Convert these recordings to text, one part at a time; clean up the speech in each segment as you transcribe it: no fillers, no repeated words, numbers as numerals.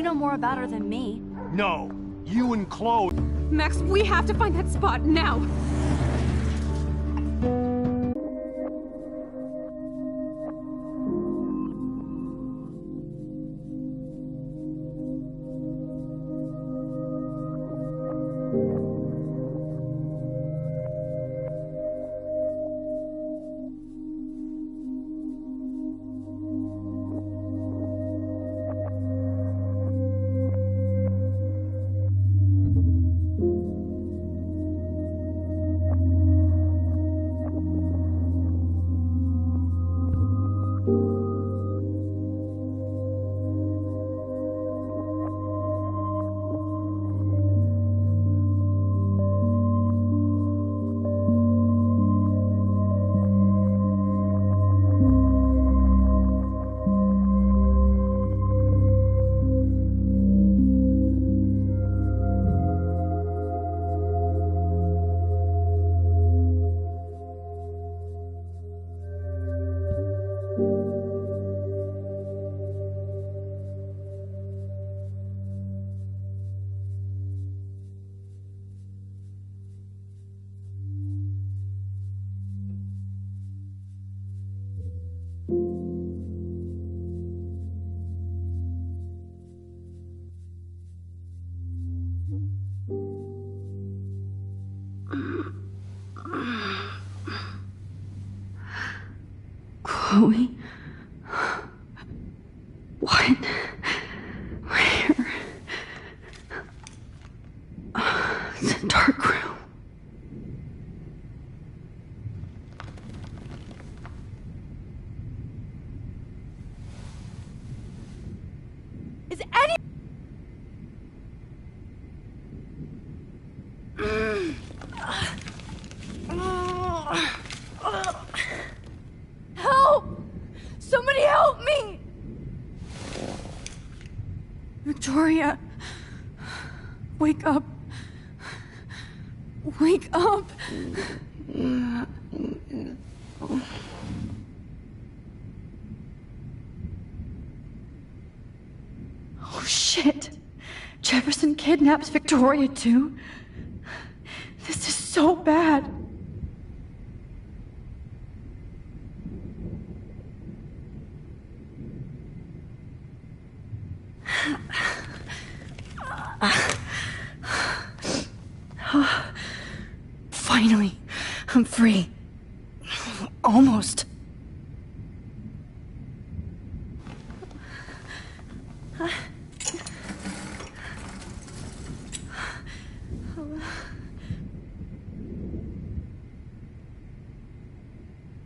You know more about her than me. No, you and Chloe. Max, we have to find that spot now. Chloe? What? Where? It's a dark room. Is any... Help! Somebody help me! Victoria, wake up. Wake up. Oh shit. Jefferson kidnaps Victoria too? This is so bad. Finally, I'm free. Almost.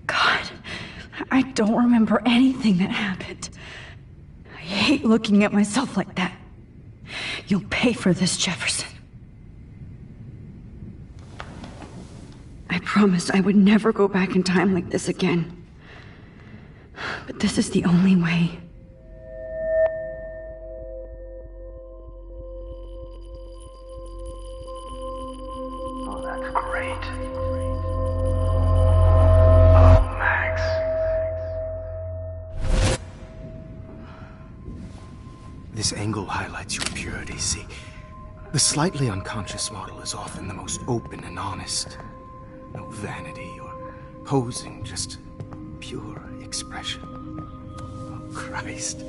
God, I don't remember anything that happened. I hate looking at myself like that. You'll pay for this, Jefferson. I promised I would never go back in time like this again. But this is the only way. Oh, that's great. Oh, Max. This angle highlights your purity, see? The slightly unconscious model is often the most open and honest. No vanity or posing, just pure expression. Oh, Christ.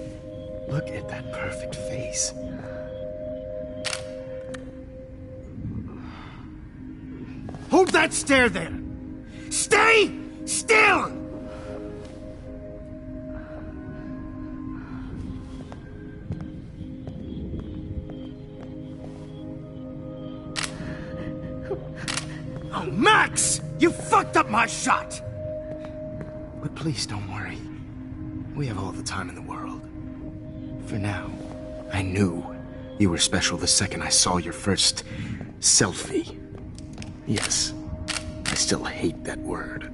Look at that perfect face. Hold that stare there! Stay still! Oh, Max! You fucked up my shot! But please don't worry. We have all the time in the world. For now, I knew you were special the second I saw your first selfie. Yes, I still hate that word.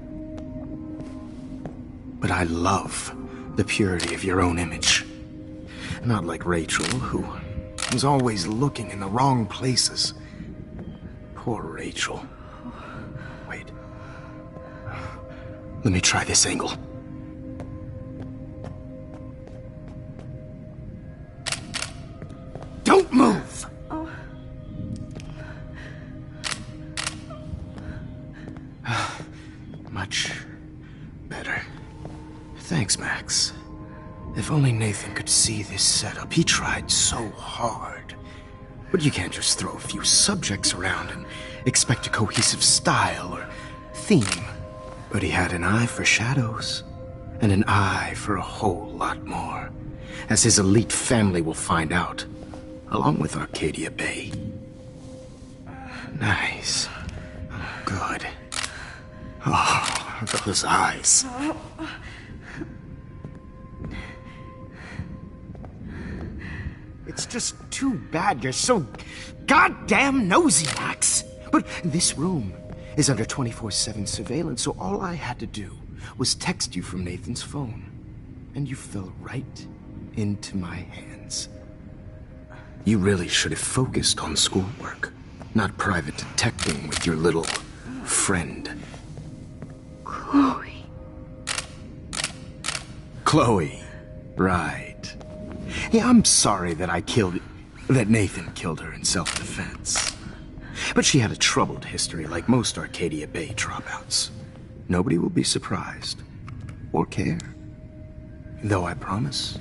But I love the purity of your own image. Not like Rachel, who was always looking in the wrong places. Poor Rachel. Wait. Let me try this angle. much better. Thanks, Max. If only Nathan could see this setup. He tried so hard. But you can't just throw a few subjects around and expect a cohesive style or theme. But he had an eye for shadows, and an eye for a whole lot more, as his elite family will find out, along with Arcadia Bay. Nice. Oh, good. Oh, those eyes. It's just too bad you're so goddamn nosy, Max. But this room is under 24/7 surveillance, so all I had to do was text you from Nathan's phone. And you fell right into my hands. You really should have focused on schoolwork, not private detecting with your little friend. Chloe. Chloe, right. Yeah, I'm sorry that that Nathan killed her in self-defense. But she had a troubled history like most Arcadia Bay dropouts. Nobody will be surprised or care. Though I promise,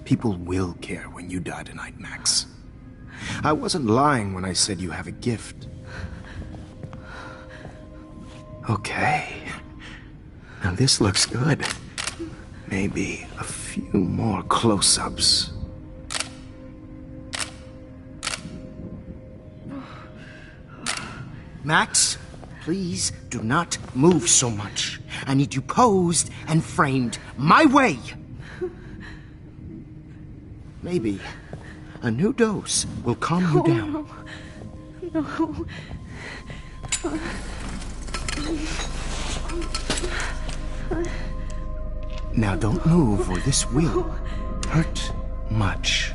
people will care when you die tonight, Max. I wasn't lying when I said you have a gift. Okay. Now this looks good. Maybe a few more close-ups. Max, please do not move so much. I need you posed and framed my way. Maybe a new dose will calm you down. No. Now don't move or this will hurt much.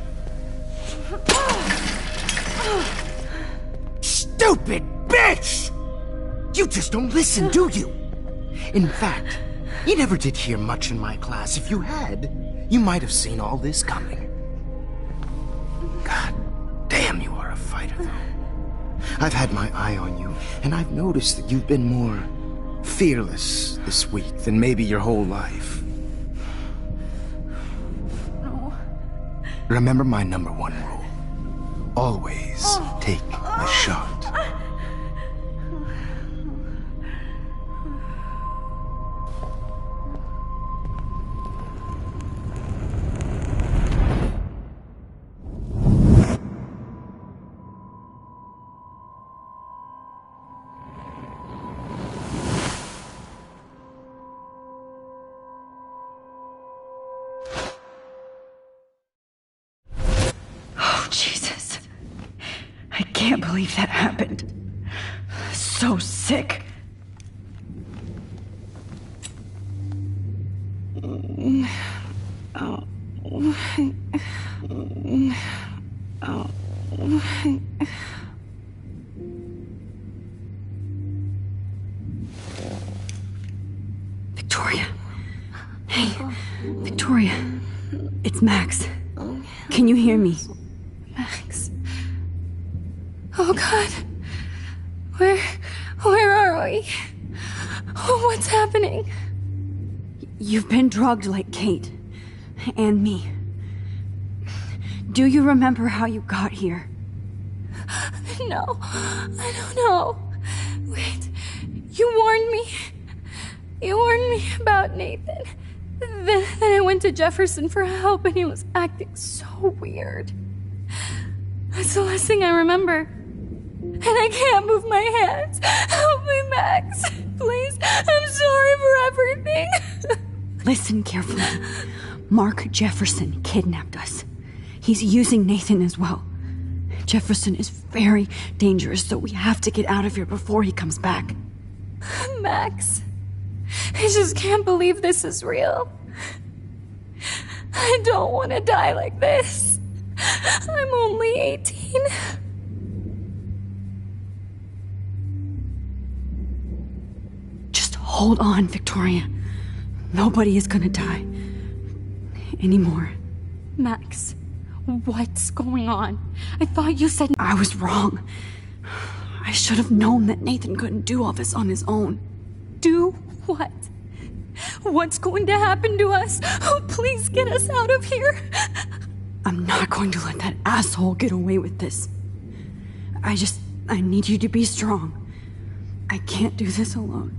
Stupid bitch! You just don't listen, do you? In fact, you never did hear much in my class. If you had, you might have seen all this coming. God damn, you are a fighter, though. I've had my eye on you, and I've noticed that you've been more fearless this week than maybe your whole life. No. Remember my #1 rule. Always take a shot. Jesus. I can't believe that happened. So sick. Victoria. Hey, Victoria. It's Max. Can you hear me? Max. Oh God. Where are we? Oh, what's happening? You've been drugged like Kate. And me. Do you remember how you got here? No, I don't know. Wait, you warned me. You warned me about Nathan. Then I went to Jefferson for help and he was acting so weird. That's the last thing I remember. And I can't move my hands. Help me, Max. Please, I'm sorry for everything. Listen carefully. Mark Jefferson kidnapped us. He's using Nathan as well. Jefferson is very dangerous, so we have to get out of here before he comes back. Max, I just can't believe this is real. I don't want to die like this. I'm only 18. Just hold on, Victoria. Nobody is gonna die. Anymore. Max, what's going on? I thought you said... I was wrong. I should have known that Nathan couldn't do all this on his own. Do What? What's going to happen to us? Oh, please get us out of here. I'm not going to let that asshole get away with this. I need you to be strong. I can't do this alone.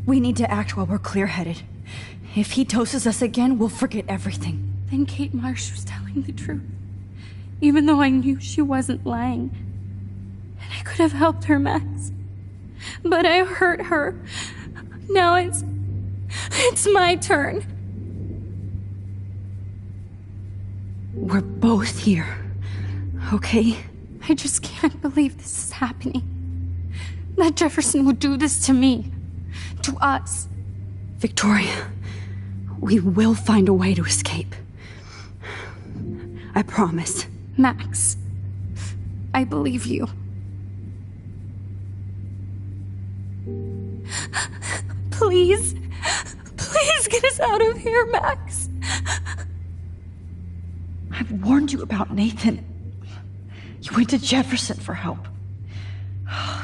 We need to act while we're clear-headed. If he doses us again, we'll forget everything. Then Kate Marsh was telling the truth. Even though I knew she wasn't lying. And I could have helped her, Max. But I hurt her. Now it's my turn. We're both here, okay? I just can't believe this is happening. That Jefferson would do this to me. To us. Victoria, we will find a way to escape. I promise. Max, I believe you. Please, please get us out of here, Max. I've warned you about Nathan. You went to Jefferson for help.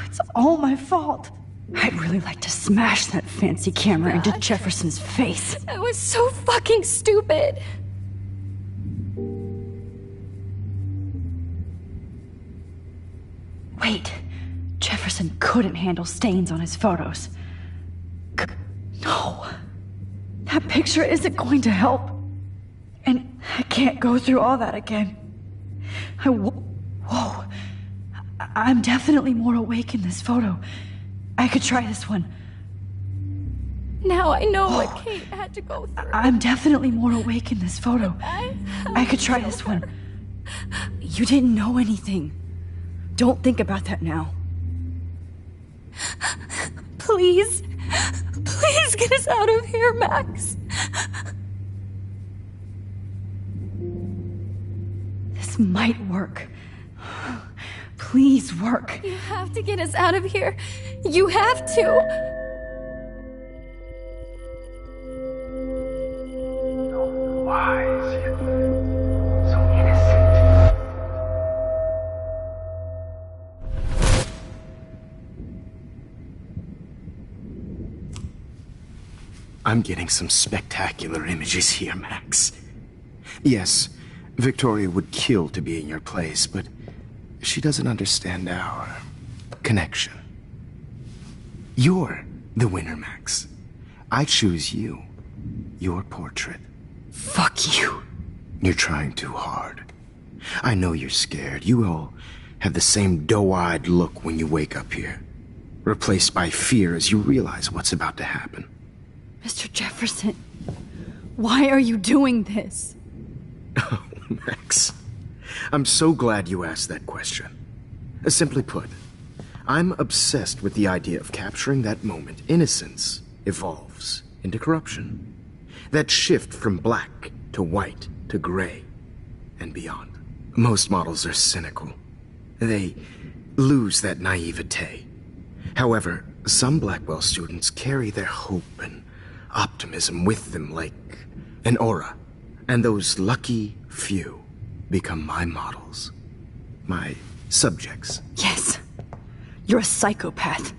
It's all my fault. I'd really like to smash that fancy camera into Jefferson's face. I was so fucking stupid. Wait, Jefferson couldn't handle stains on his photos. No, that picture isn't going to help. And I can't go through all that again. Whoa, I'm definitely more awake in this photo. I could try this one. Now I know what Kate had to go through. I'm definitely more awake in this photo. I could try this one. You didn't know anything. Don't think about that now. Please, please get us out of here, Max. This might work. Please work. You have to get us out of here. You have to. So wise, yet so innocent. I'm getting some spectacular images here, Max. Yes, Victoria would kill to be in your place, but she doesn't understand our connection. You're the winner, Max. I choose you. Your portrait. Fuck you. You're trying too hard. I know you're scared. You all have the same doe-eyed look when you wake up here, replaced by fear as you realize what's about to happen. Mr. Jefferson, why are you doing this? Oh, Max. I'm so glad you asked that question. Simply put, I'm obsessed with the idea of capturing that moment innocence evolves into corruption. That shift from black to white to gray and beyond. Most models are cynical. They lose that naivete. However, some Blackwell students carry their hope and optimism with them like an aura. And those lucky few become my models. My subjects. Yes. You're a psychopath.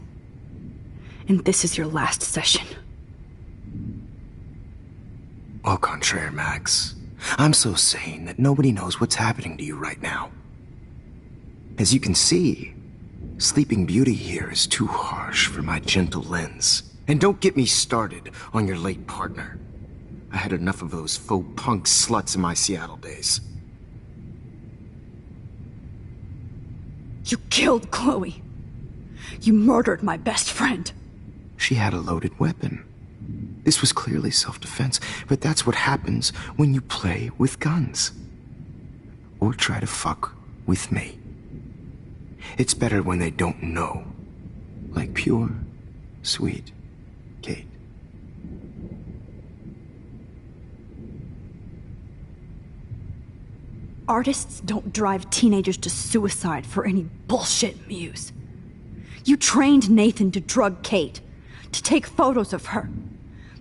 And this is your last session. Au contraire, Max. I'm so sane that nobody knows what's happening to you right now. As you can see, Sleeping Beauty here is too harsh for my gentle lens. And don't get me started on your late partner. I had enough of those faux punk sluts in my Seattle days. You killed Chloe. You murdered my best friend. She had a loaded weapon. This was clearly self-defense, but that's what happens when you play with guns. Or try to fuck with me. It's better when they don't know. Like pure, sweet Kate. Artists don't drive teenagers to suicide for any bullshit muse. You trained Nathan to drug Kate, to take photos of her.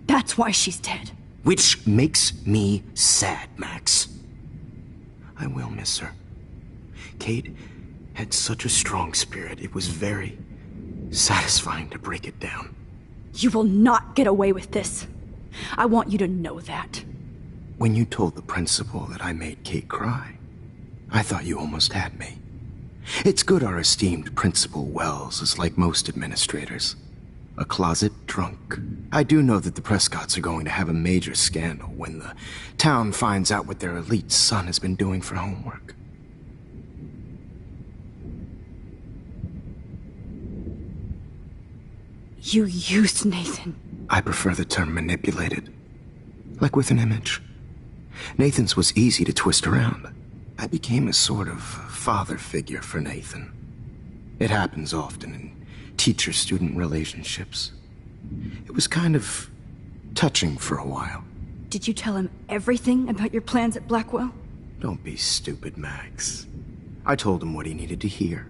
That's why she's dead. Which makes me sad, Max. I will miss her. Kate had such a strong spirit, it was very satisfying to break it down. You will not get away with this. I want you to know that. When you told the principal that I made Kate cry, I thought you almost had me. It's good our esteemed Principal Wells is like most administrators. A closet drunk. I do know that the Prescotts are going to have a major scandal when the town finds out what their elite son has been doing for homework. You used Nathan. I prefer the term manipulated. Like with an image. Nathan's was easy to twist around. I became a sort of father figure for Nathan. It happens often in teacher-student relationships. It was kind of touching for a while. Did you tell him everything about your plans at Blackwell? Don't be stupid, Max. I told him what he needed to hear.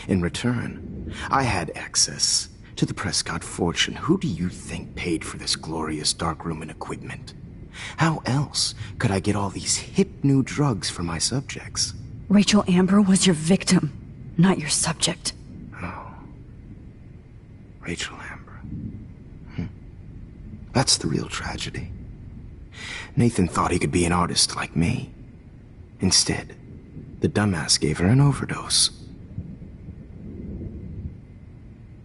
In return, I had access to the Prescott fortune. Who do you think paid for this glorious darkroom and equipment? How else could I get all these hip new drugs for my subjects? Rachel Amber was your victim, not your subject. Oh. Rachel Amber. That's the real tragedy. Nathan thought he could be an artist like me. Instead, the dumbass gave her an overdose.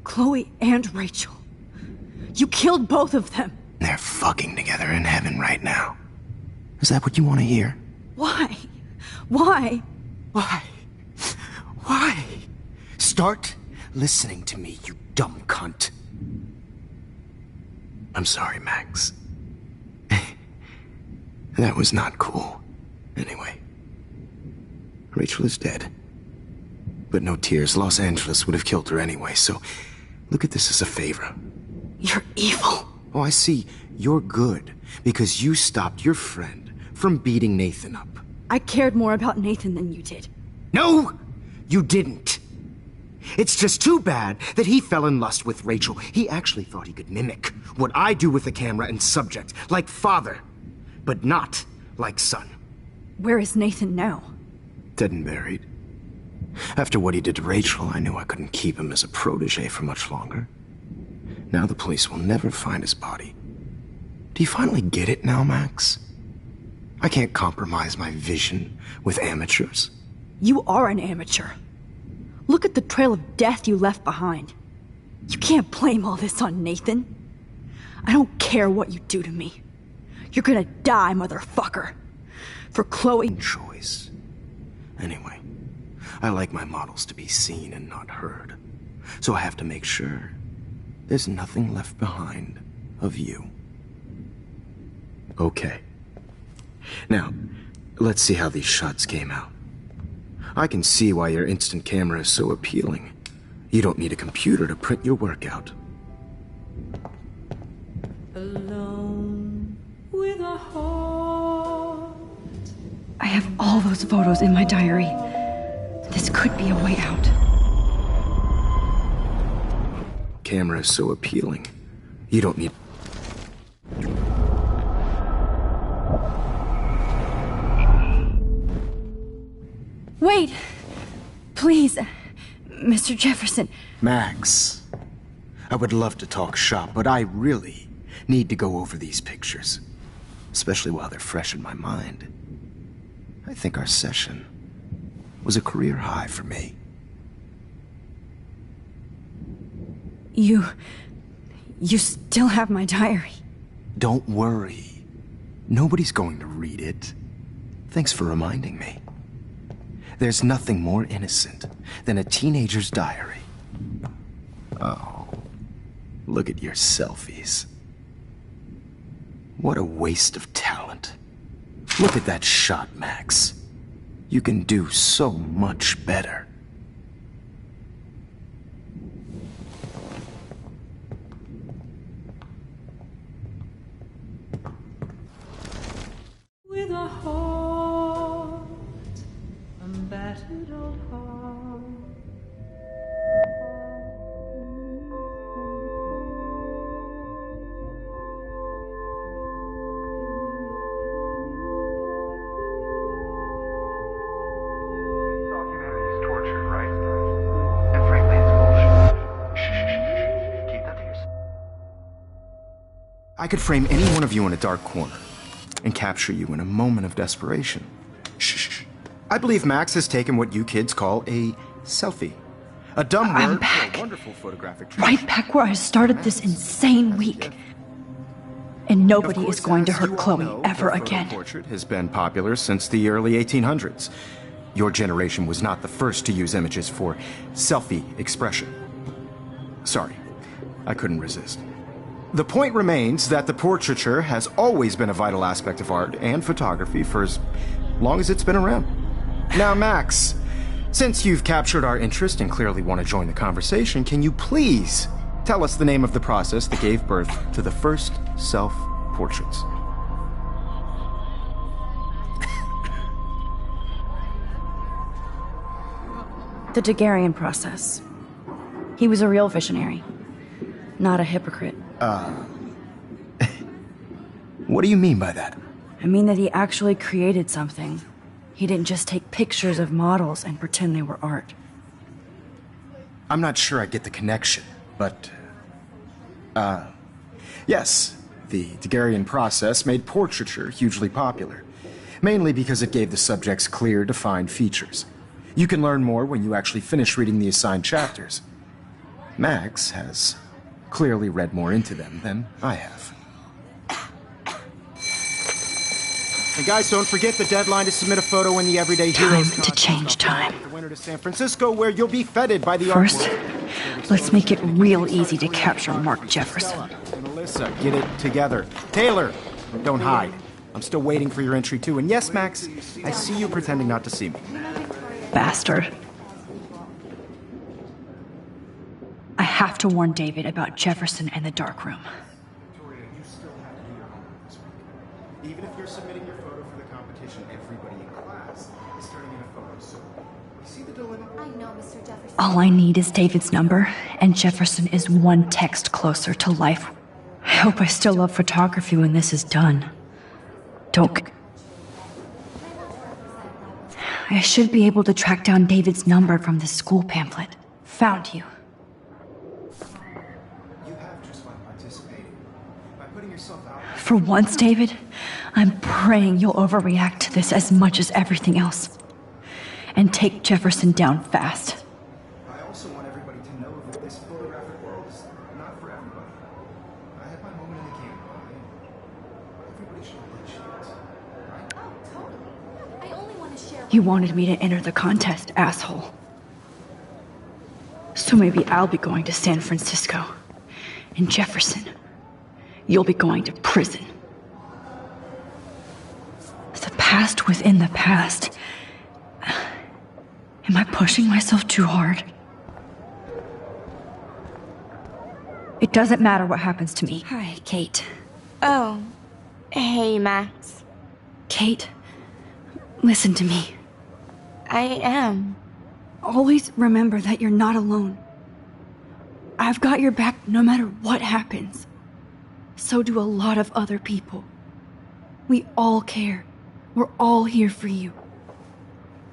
Chloe and Rachel. You killed both of them. They're fucking together in heaven right now. Is that what you want to hear? Why? Why? Why? Why? Start listening to me, you dumb cunt. I'm sorry, Max. That was not cool. Anyway, Rachel is dead. But no tears. Los Angeles would have killed her anyway, so look at this as a favor. You're evil. Oh, I see. You're good because you stopped your friend from beating Nathan up. I cared more about Nathan than you did. No, you didn't. It's just too bad that he fell in lust with Rachel. He actually thought he could mimic what I do with the camera and subject, like father, but not like son. Where is Nathan now? Dead and buried. After what he did to Rachel, I knew I couldn't keep him as a protege for much longer. Now the police will never find his body. Do you finally get it now, Max? I can't compromise my vision with amateurs. You are an amateur. Look at the trail of death you left behind. You can't blame all this on Nathan. I don't care what you do to me. You're gonna die, motherfucker. For Chloe. Choice. Anyway, I like my models to be seen and not heard. So I have to make sure there's nothing left behind of you. Okay. Now, let's see how these shots came out. I can see why your instant camera is so appealing. You don't need a computer to print your work out. Alone with a heart. I have all those photos in my diary. This could be a way out. Camera is so appealing. You don't need... Wait! Please, Mr. Jefferson. Max, I would love to talk shop, but I really need to go over these pictures. Especially while they're fresh in my mind. I think our session was a career high for me. You still have my diary. Don't worry. Nobody's going to read it. Thanks for reminding me. There's nothing more innocent than a teenager's diary. Oh, look at your selfies. What a waste of talent. Look at that shot, Max. You can do so much better. With a heart, a battered old heart. Humanity is tortured, right? And frankly, it's bullshit. Shh. Keep that to yourself. could frame any one of you in a dark corner and capture you in a moment of desperation. Shh. I believe Max has taken what you kids call a selfie. A dumb I'm word back. for a wonderful photographic Right back where I started this insane week. And nobody is going to hurt Chloe ever again. Portrait has been popular since the early 1800s. Your generation was not the first to use images for selfie expression. Sorry, I couldn't resist. The point remains that the portraiture has always been a vital aspect of art and photography for as long as it's been around. Now, Max, since you've captured our interest and clearly want to join the conversation, can you please tell us the name of the process that gave birth to the first self-portraits? The Daguerrean process. He was a real visionary, not a hypocrite. What do you mean by that? I mean that he actually created something. He didn't just take pictures of models and pretend they were art. I'm not sure I get the connection, but... yes, the Daguerrean process made portraiture hugely popular, mainly because it gave the subjects clear, defined features. You can learn more when you actually finish reading the assigned chapters. Max has clearly read more into them than I have. And guys, don't forget the deadline to submit a photo in the Everyday Heroes Time to change time. The winter to San Francisco, where you'll be feted by the First, artwork. let's make it real easy to capture Mark Jefferson. And Alyssa, get it together. Taylor, don't hide. I'm still waiting for your entry too. And yes, Max, I see you pretending not to see me. Bastard. I have to warn David about Jefferson and the dark room. Victoria, you still have to do your homework this week. Even if you're submitting your photo for the competition, everybody in class is turning in a photo. So, you see the dilemma? I know, Mr. Jefferson. All I need is David's number, and Jefferson is one text closer to life. I hope I still love photography when this is done. I should be able to track down David's number from the school pamphlet. Found you. You have just by participating. By putting yourself out. For once, David, I'm praying you'll overreact to this as much as everything else. And take Jefferson down fast. I also want everybody to know that this photographic world is not for everybody. I had my moment in the camera. Everybody should appreciate it, right? Oh, totally. I only want to share. You wanted me to enter the contest, asshole. So maybe I'll be going to San Francisco. And Jefferson, you'll be going to prison. The past within the past. Am I pushing myself too hard? It doesn't matter what happens to me. Hi, Kate. Oh, hey, Max. Kate, listen to me. I am. Always remember that you're not alone. I've got your back no matter what happens. So do a lot of other people. We all care. We're all here for you.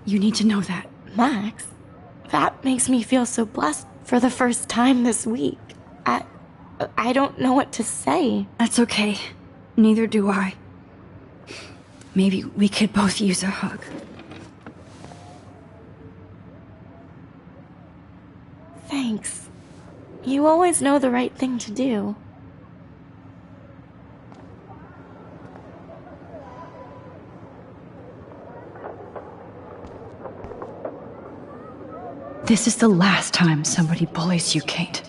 You need to know that. Max, that makes me feel so blessed for the first time this week. I don't know what to say. That's okay. Neither do I. Maybe we could both use a hug. Thanks. You always know the right thing to do. This is the last time somebody bullies you, Kate.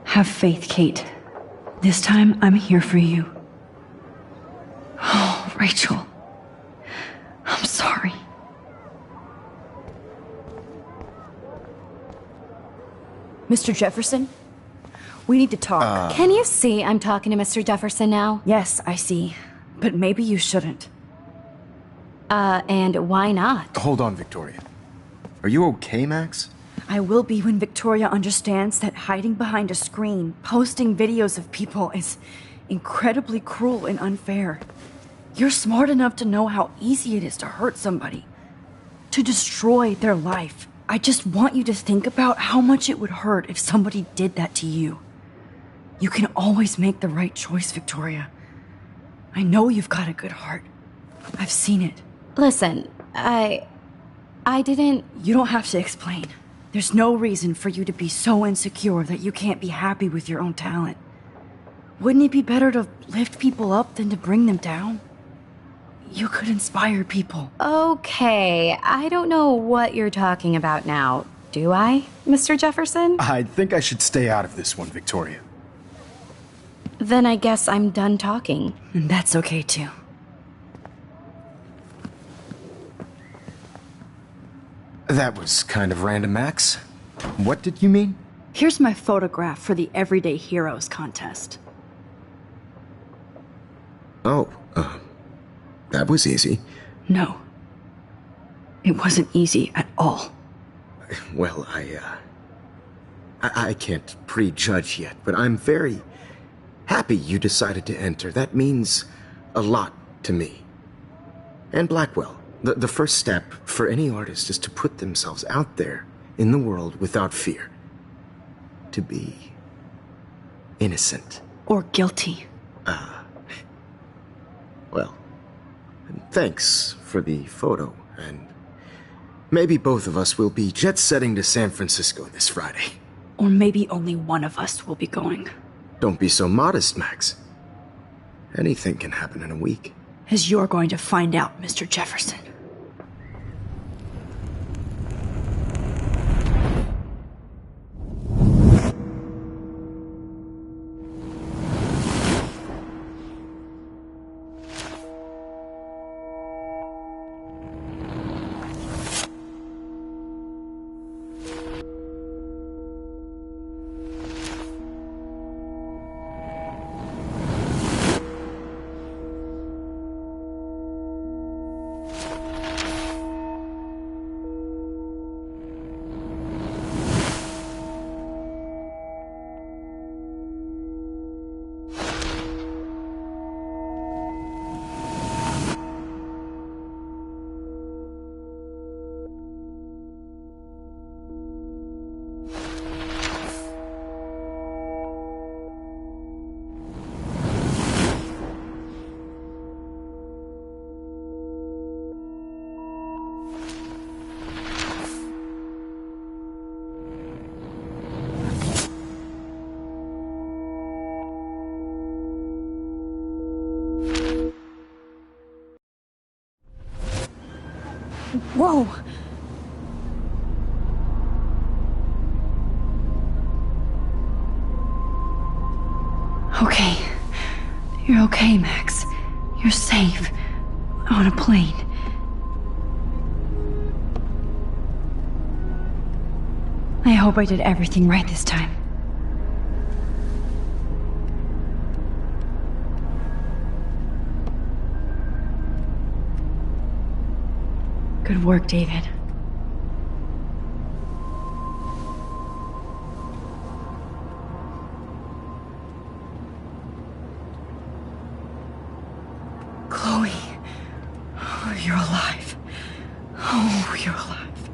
Have faith, Kate. This time, I'm here for you. Oh, Rachel. I'm sorry. Mr. Jefferson? We need to talk. Can you see I'm talking to Mr. Jefferson now? Yes, I see. But maybe you shouldn't. And why not? Hold on, Victoria. Are you okay, Max? I will be when Victoria understands that hiding behind a screen, posting videos of people is incredibly cruel and unfair. You're smart enough to know how easy it is to hurt somebody, to destroy their life. I just want you to think about how much it would hurt if somebody did that to you. You can always make the right choice, Victoria. I know you've got a good heart. I've seen it. Listen, I didn't... You don't have to explain. There's no reason for you to be so insecure that you can't be happy with your own talent. Wouldn't it be better to lift people up than to bring them down? You could inspire people. Okay, I don't know what you're talking about now. Do I, Mr. Jefferson? I think I should stay out of this one, Victoria. Then I guess I'm done talking. And that's okay too. That was kind of random, Max. What did you mean? Here's my photograph for the Everyday Heroes contest. Oh, that was easy. No. It wasn't easy at all. Well, I can't prejudge yet, but I'm very happy you decided to enter. That means a lot to me. And Blackwell. The first step for any artist is to put themselves out there in the world without fear. To be innocent. Or guilty. Well, thanks for the photo, and maybe both of us will be jet-setting to San Francisco this Friday. Or maybe only one of us will be going. Don't be so modest, Max. Anything can happen in a week. As you're going to find out, Mr. Jefferson. Whoa! Okay. You're okay, Max. You're safe. On a plane. I hope I did everything right this time. Good work, David. Chloe. Oh, you're alive. Oh, you're alive.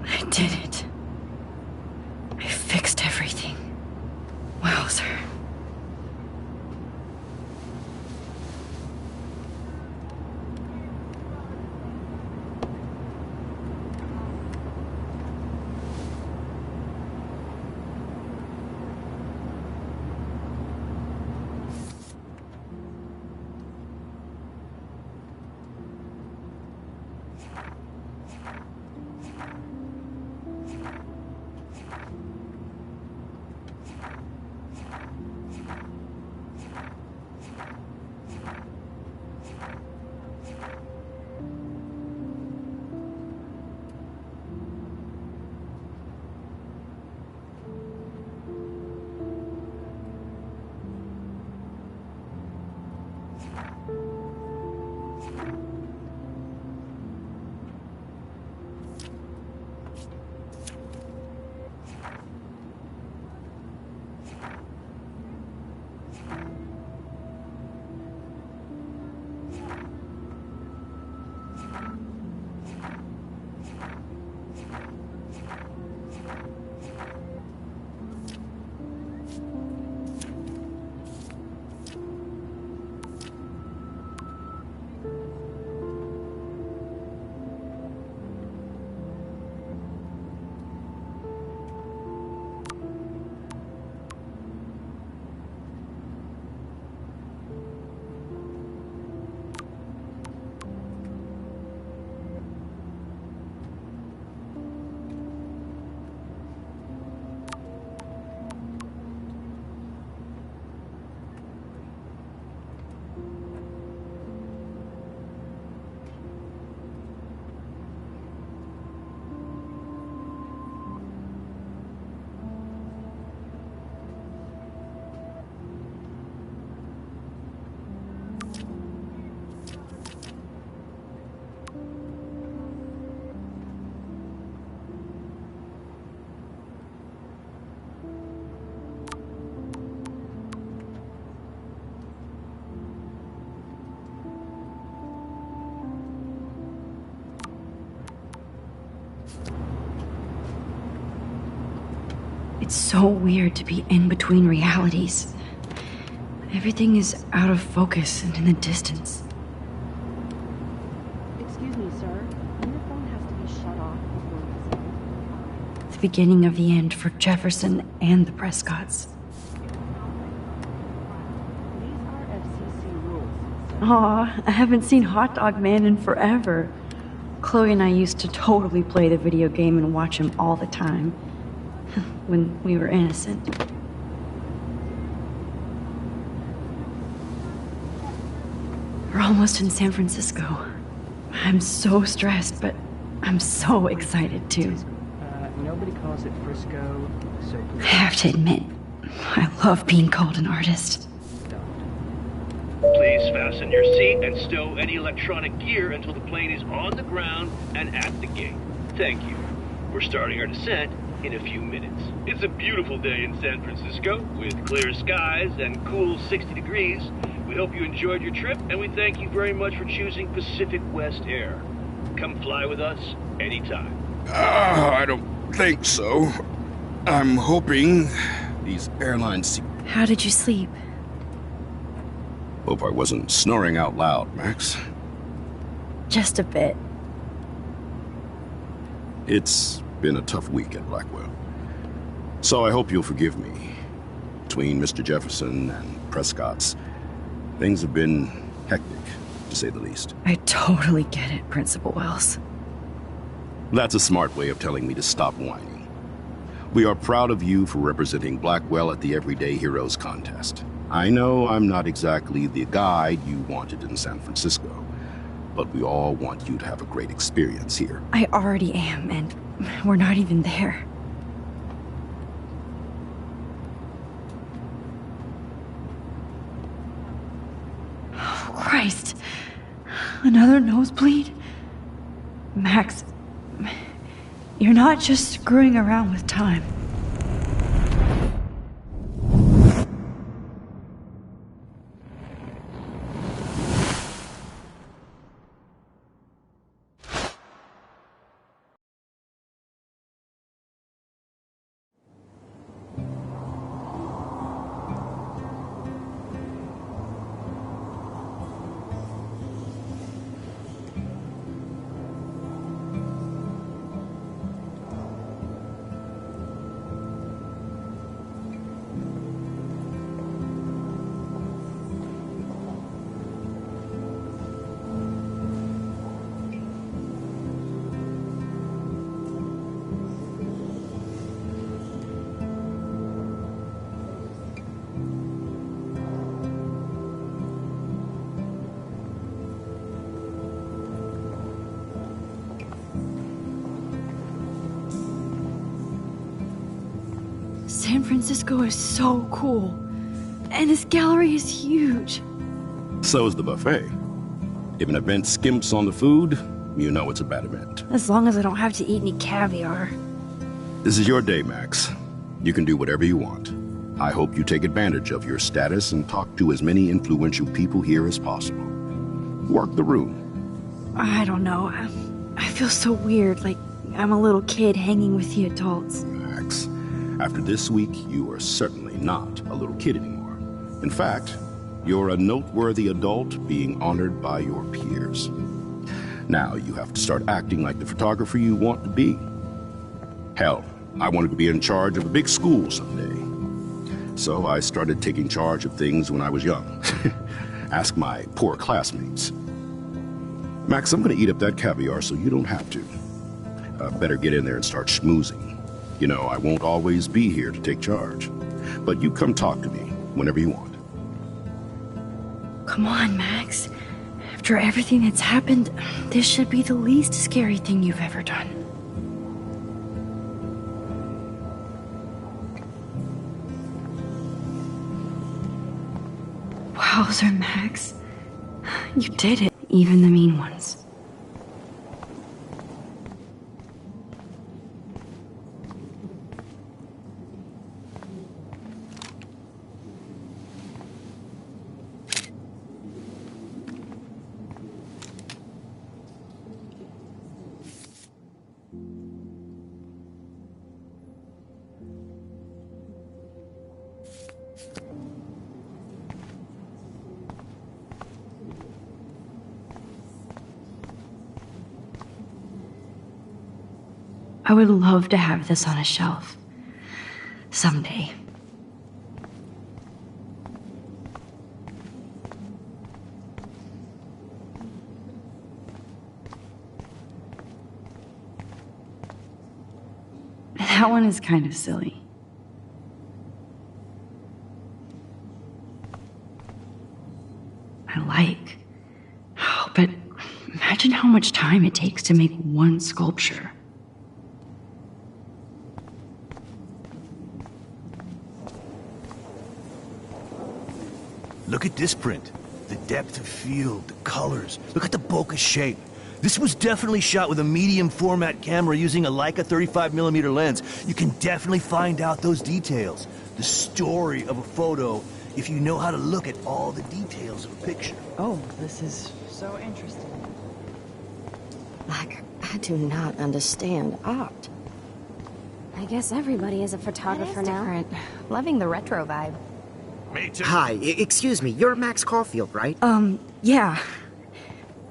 I did it. I fixed everything. Wowzer. It's so weird to be in between realities. Everything is out of focus and in the distance. Excuse me, sir. Your phone has to be shut off before this. The beginning of the end for Jefferson and the Prescotts. These are FCC rules, sir. Aw, I haven't seen Hot Dog Man in forever. Chloe and I used to totally play the video game and watch him all the time. When we were innocent. We're almost in San Francisco. I'm so stressed, but I'm so excited too. Nobody calls it Frisco, so I please have to admit, I love being called an artist. don't. Please fasten your seat and stow any electronic gear until the plane is on the ground and at the gate. Thank you. We're starting our descent in a few minutes. It's a beautiful day in San Francisco with clear skies and cool 60 degrees. We hope you enjoyed your trip, and we thank you very much for choosing Pacific West Air. Come fly with us anytime. I don't think so. I'm hoping these airlines... How did you sleep? Hope I wasn't snoring out loud, Max. Just a bit. It's been a tough week at Blackwell. So I hope you'll forgive me. Between Mr. Jefferson and Prescott's, things have been hectic, to say the least. I totally get it, Principal Wells. That's a smart way of telling me to stop whining. We are proud of you for representing Blackwell at the Everyday Heroes contest. I know I'm not exactly the guide you wanted in San Francisco, but we all want you to have a great experience here. I already am, and we're not even there. Oh, Christ. Another nosebleed? Max, you're not just screwing around with time. San Francisco is so cool. And this gallery is huge. So is the buffet. If an event skimps on the food, you know it's a bad event. As long as I don't have to eat any caviar. This is your day, Max. You can do whatever you want. I hope you take advantage of your status and talk to as many influential people here as possible. Work the room. I don't know. I feel so weird, like I'm a little kid hanging with the adults. Max, after this week, you are certainly not a little kid anymore. In fact, you're a noteworthy adult being honored by your peers. Now you have to start acting like the photographer you want to be. Hell, I wanted to be in charge of a big school someday. So I started taking charge of things when I was young. Ask my poor classmates. Max, I'm gonna eat up that caviar so you don't have to. Better get in there and start schmoozing. You know, I won't always be here to take charge. But you come talk to me whenever you want. Come on, Max. After everything that's happened, this should be the least scary thing you've ever done. Wowzer, Max. You did it, even the mean ones. I would love to have this on a shelf. Someday. That one is kind of silly. I like. Oh, but imagine how much time it takes to make one sculpture. Look at this print. The depth of field, the colors. Look at the bokeh shape. This was definitely shot with a medium format camera using a Leica 35mm lens. You can definitely find out those details. The story of a photo if you know how to look at all the details of a picture. Oh, this is so interesting. Like, I do not understand art. I guess everybody is a photographer now. Different. Loving the retro vibe. Me too. Hi, excuse me, you're Max Caulfield, right? Yeah.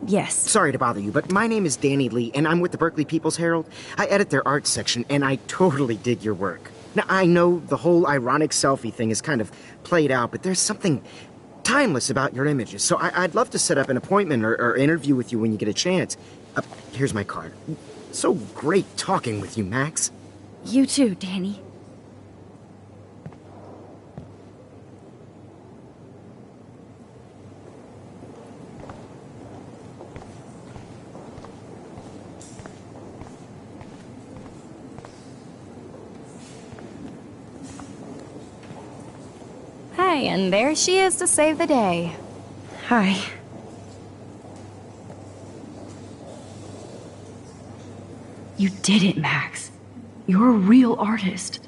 Yes. Sorry to bother you, but my name is Danny Lee, and I'm with the Berkeley People's Herald. I edit their art section, and I totally dig your work. Now, I know the whole ironic selfie thing is kind of played out, but there's something timeless about your images, so I'd love to set up an appointment or interview with you when you get a chance. Here's my card. So great talking with you, Max. You too, Danny. Hey, and there she is to save the day. Hi. You did it, Max. You're a real artist.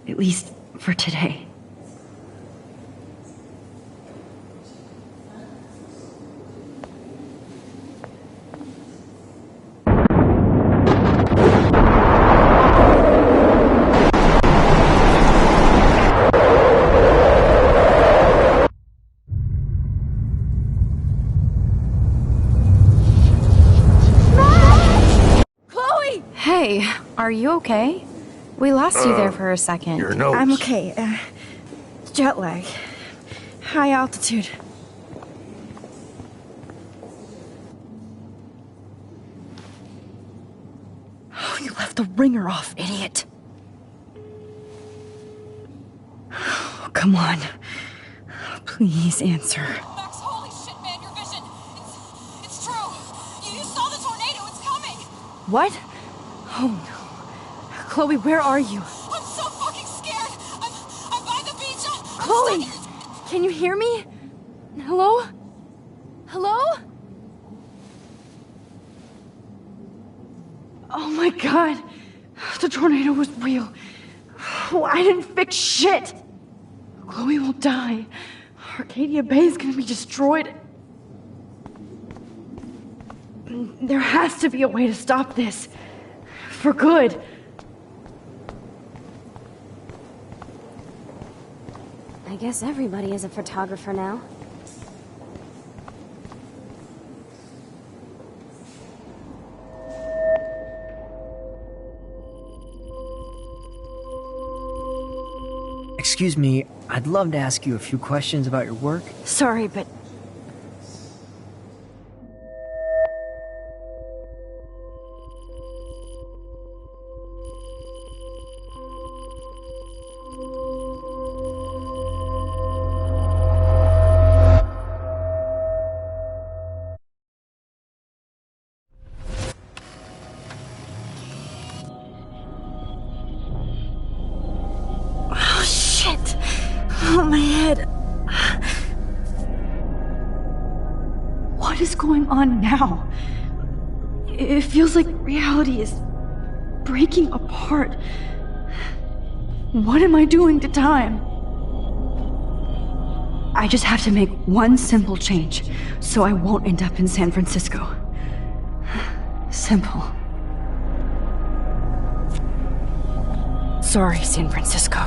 At least for today. Hey, are you okay? We lost you there for a second. Your nose. I'm okay. Jet lag. High altitude. Oh, you left the ringer off, idiot. Oh, come on. Please answer. Max, holy shit, man, your vision. It's true. You saw the tornado. It's coming. What? Oh no. Chloe, where are you? I'm so fucking scared. I'm by the beach. Chloe! Can you hear me? Hello? Hello? Oh my god. The tornado was real. Oh, I didn't fix shit. Chloe will die. Arcadia Bay is gonna be destroyed. There has to be a way to stop this. For good. I guess everybody is a photographer now. Excuse me, I'd love to ask you a few questions about your work. Sorry, but oh, my head. What is going on now? It feels like reality is breaking apart. What am I doing to time? I just have to make one simple change so I won't end up in San Francisco. Simple. Sorry, San Francisco.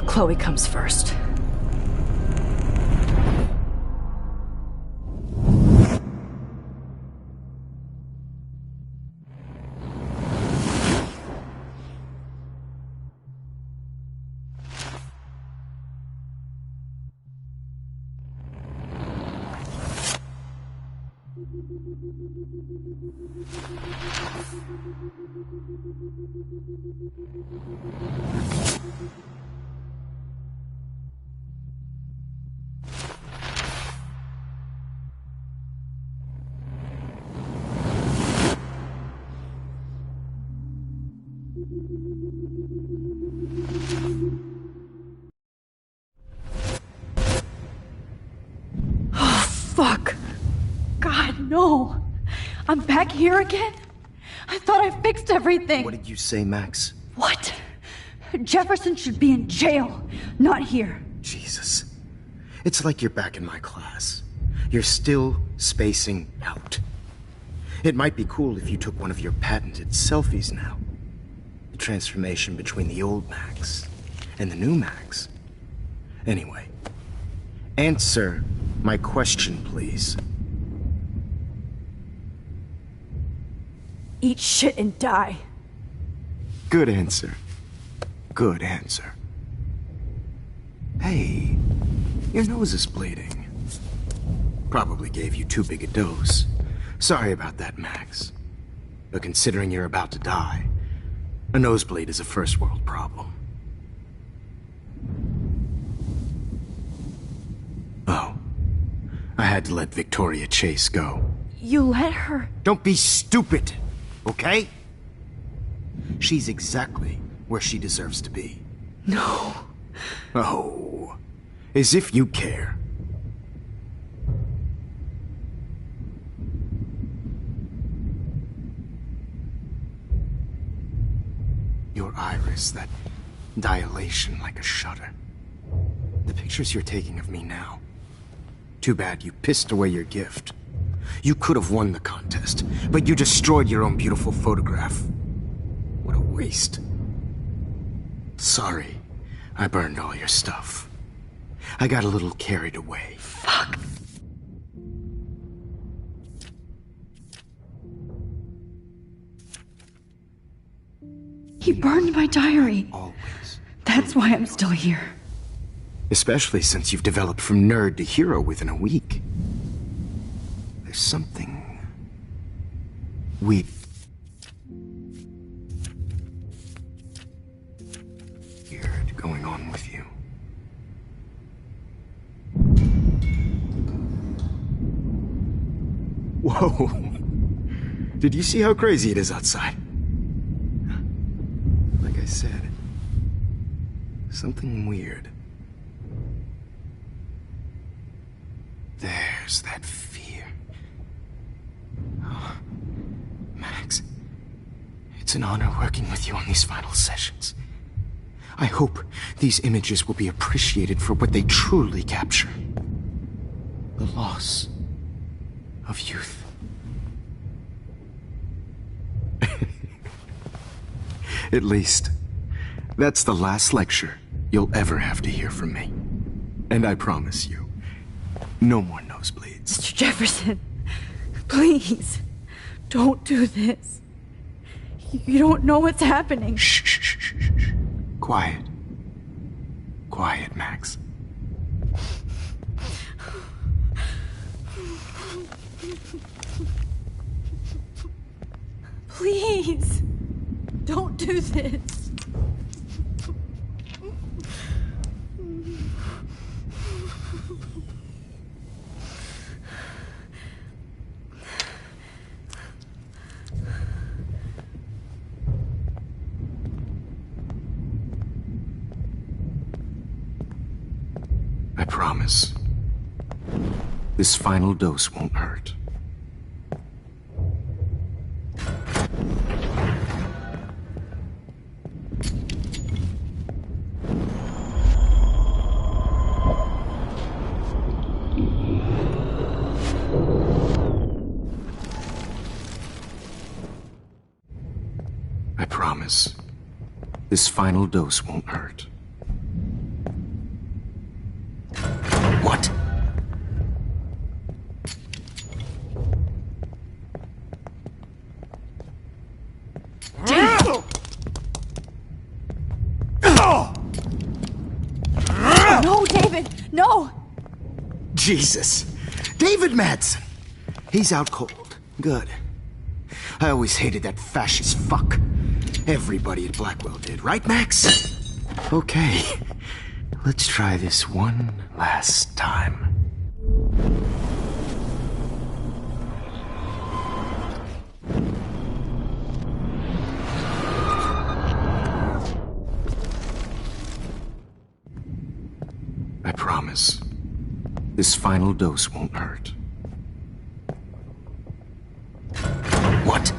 Chloe comes first. Fuck. God, no. I'm back here again? I thought I fixed everything. What did you say, Max? What? Jefferson should be in jail, not here. Jesus. It's like you're back in my class. You're still spacing out. It might be cool if you took one of your patented selfies now. The transformation between the old Max and the new Max. Anyway, answer my question, please. Eat shit and die. Good answer. Good answer. Hey, your nose is bleeding. Probably gave you too big a dose. Sorry about that, Max. But considering you're about to die, a nosebleed is a first world problem. Oh. I had to let Victoria Chase go. You let her? Don't be stupid, okay? She's exactly where she deserves to be. No. Oh, as if you care. Your iris, that dilation like a shutter. The pictures you're taking of me now. Too bad you pissed away your gift. You could have won the contest, but you destroyed your own beautiful photograph. What a waste. Sorry, I burned all your stuff. I got a little carried away. Fuck. He burned my diary. Always. That's why I'm still here. Especially since you've developed from nerd to hero within a week. There's something weird going on with you. Whoa! Did you see how crazy it is outside? Like I said, something weird. There's that fear. Oh, Max, it's an honor working with you on these final sessions. I hope these images will be appreciated for what they truly capture. The loss of youth. At least, that's the last lecture you'll ever have to hear from me. And I promise you, no more nosebleeds. Mr. Jefferson, please, don't do this. You don't know what's happening. Shh, shh, shh, shh, shh. Quiet. Quiet, Max. Please, don't do this. I promise. This final dose won't hurt. I promise. This final dose won't hurt. What? No, David, no! Jesus. David Madsen. He's out cold. Good. I always hated that fascist fuck. Everybody at Blackwell did, right, Max? Okay. Let's try this one last time. I promise. This final dose won't hurt. What?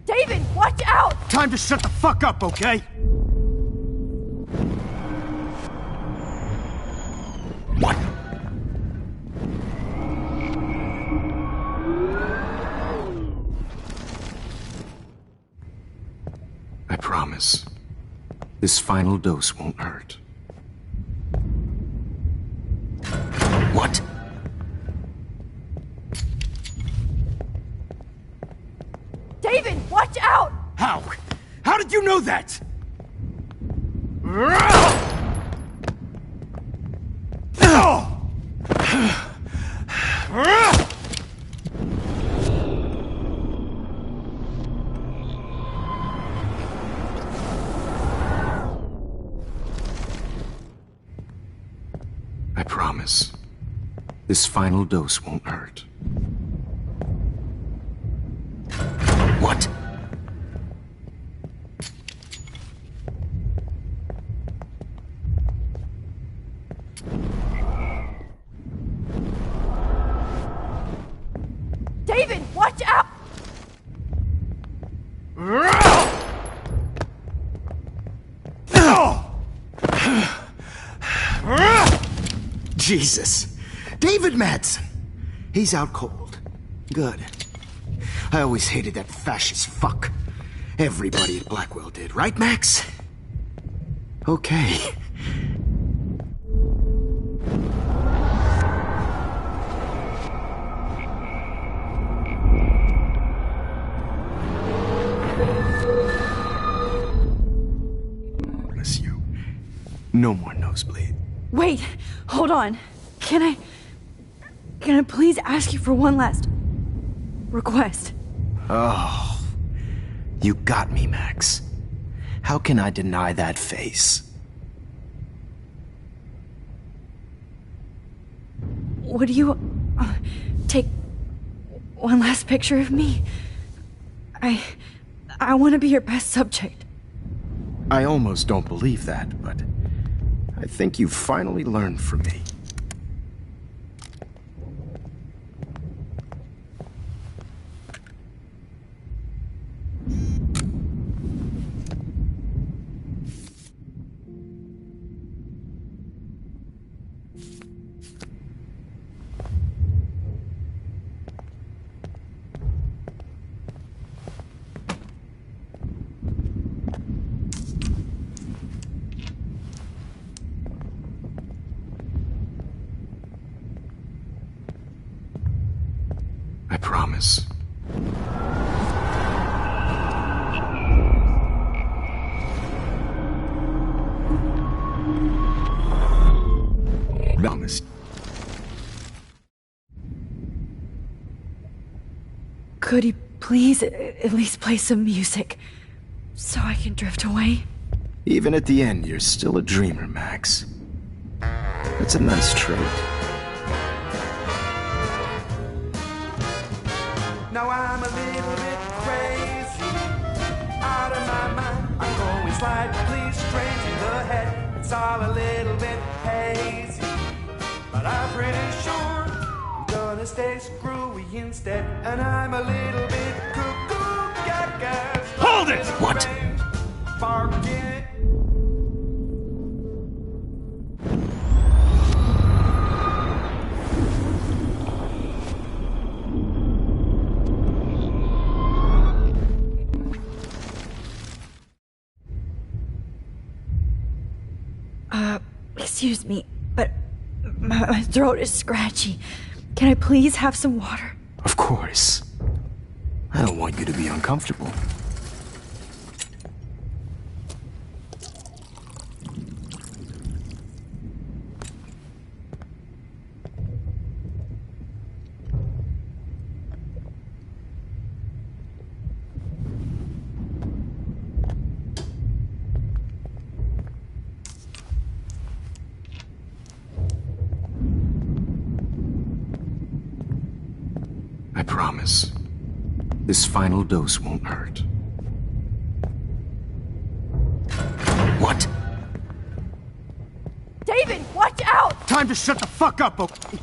David, watch out! Time to shut the fuck up, okay? What? I promise. This final dose won't hurt. What? David, watch out! How? How did you know that? I promise. This final dose won't hurt. What? David, watch out! Jesus. David Madsen. He's out cold. Good. I always hated that fascist fuck. Everybody at Blackwell did, right, Max? Okay. Bless you. No more nosebleed. Wait, hold on. Can I please ask you for one last request? Oh, you got me, Max. How can I deny that face? Would you take one last picture of me? I want to be your best subject. I almost don't believe that, but I think you've finally learned from me. I promise. Promise. Could you please at least play some music so I can drift away? Even at the end, you're still a dreamer, Max. That's a nice trait. Now I'm a little bit crazy, out of my mind. I'm going slightly straight to the head. It's all a little bit hazy, but I'm pretty sure I'm gonna stay screwy instead. And I'm a little bit cuckoo, gaga. Hold it! What? Barking. Excuse me, but my throat is scratchy. Can I please have some water? Of course. I don't want you to be uncomfortable. promise. This final dose won't hurt. What? David, watch out! Time to shut the fuck up, okay?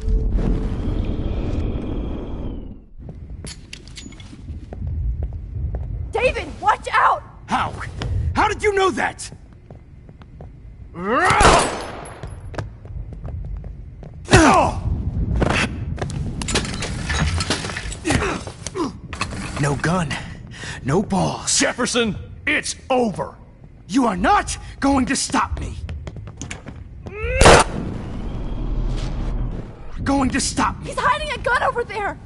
David, watch out! How? How did you know that? No gun. No balls. Jefferson, it's over. You are not going to stop me. Going to stop me. He's hiding a gun over there!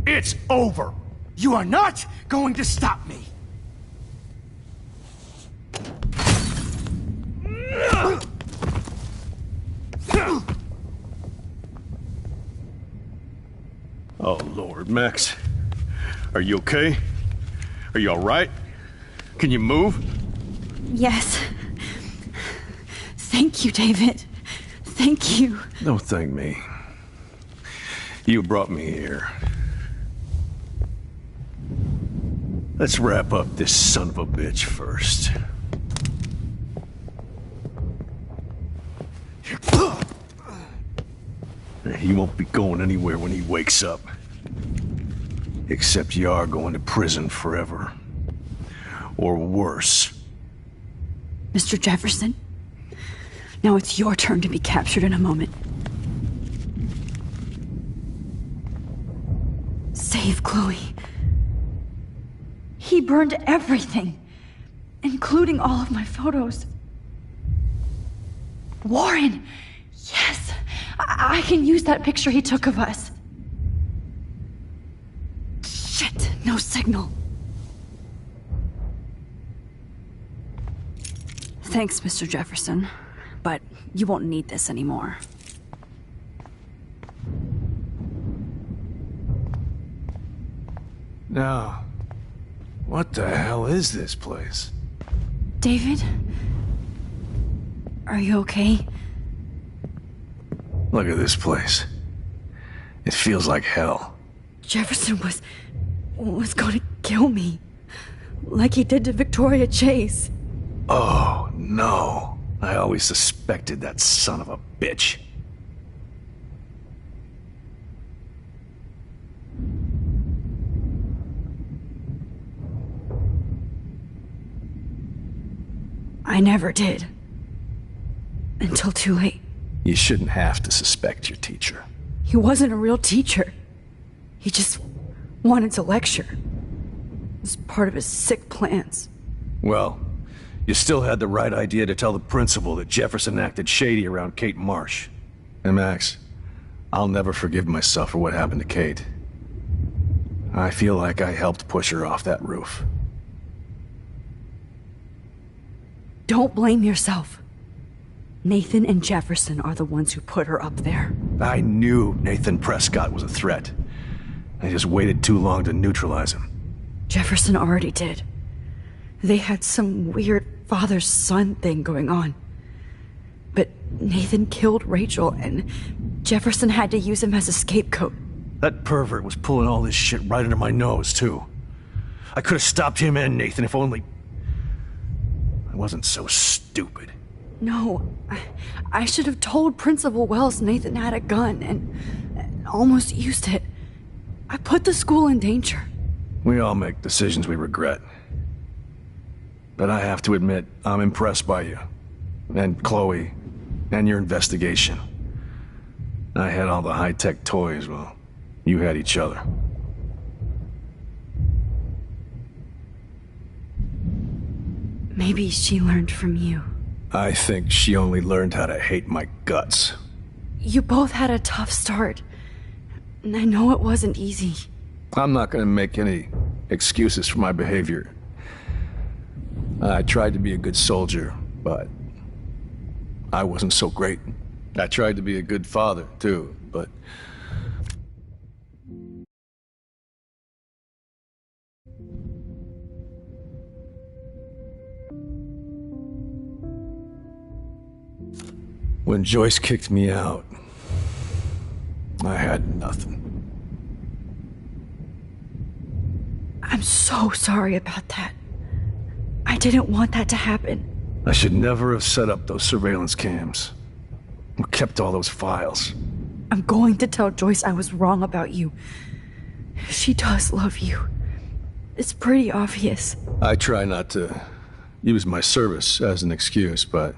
It's over. You are not going to stop me. Oh, Lord, Max. Are you okay? Are you all right? Can you move? Yes. Thank you, David. Thank you. Don't thank me. You brought me here. Let's wrap up this son of a bitch first. He won't be going anywhere when he wakes up. Except you are going to prison forever. Or worse. Mr. Jefferson, now it's your turn to be captured in a moment. Save Chloe. He burned everything, including all of my photos. Warren! Yes! I can use that picture he took of us. Shit, no signal. Thanks, Mr. Jefferson, but you won't need this anymore. Now, what the hell is this place? David? Are you okay? Look at this place. It feels like hell. Jefferson was going to kill me. Like he did to Victoria Chase. Oh, no. I always suspected that son of a bitch. I never did. Until too late. You shouldn't have to suspect your teacher. He wasn't a real teacher. He just wanted to lecture. It was part of his sick plans. Well, you still had the right idea to tell the principal that Jefferson acted shady around Kate Marsh. And Max, I'll never forgive myself for what happened to Kate. I feel like I helped push her off that roof. Don't blame yourself. Nathan and Jefferson are the ones who put her up there. I knew Nathan Prescott was a threat. I just waited too long to neutralize him. Jefferson already did. They had some weird father-son thing going on. But Nathan killed Rachel, and Jefferson had to use him as a scapegoat. That pervert was pulling all this shit right under my nose, too. I could have stopped him and Nathan if only... I wasn't so stupid. No, I should have told Principal Wells Nathan had a gun and almost used it. I put the school in danger. We all make decisions we regret. But I have to admit, I'm impressed by you. And Chloe. And your investigation. I had all the high-tech toys, well, you had each other. Maybe she learned from you. I think she only learned how to hate my guts. You both had a tough start. And I know it wasn't easy. I'm not gonna make any excuses for my behavior. I tried to be a good soldier, but I wasn't so great. I tried to be a good father, too, but... When Joyce kicked me out, I had nothing. I'm so sorry about that. I didn't want that to happen. I should never have set up those surveillance cams. Or kept all those files. I'm going to tell Joyce I was wrong about you. She does love you. It's pretty obvious. I try not to use my service as an excuse, but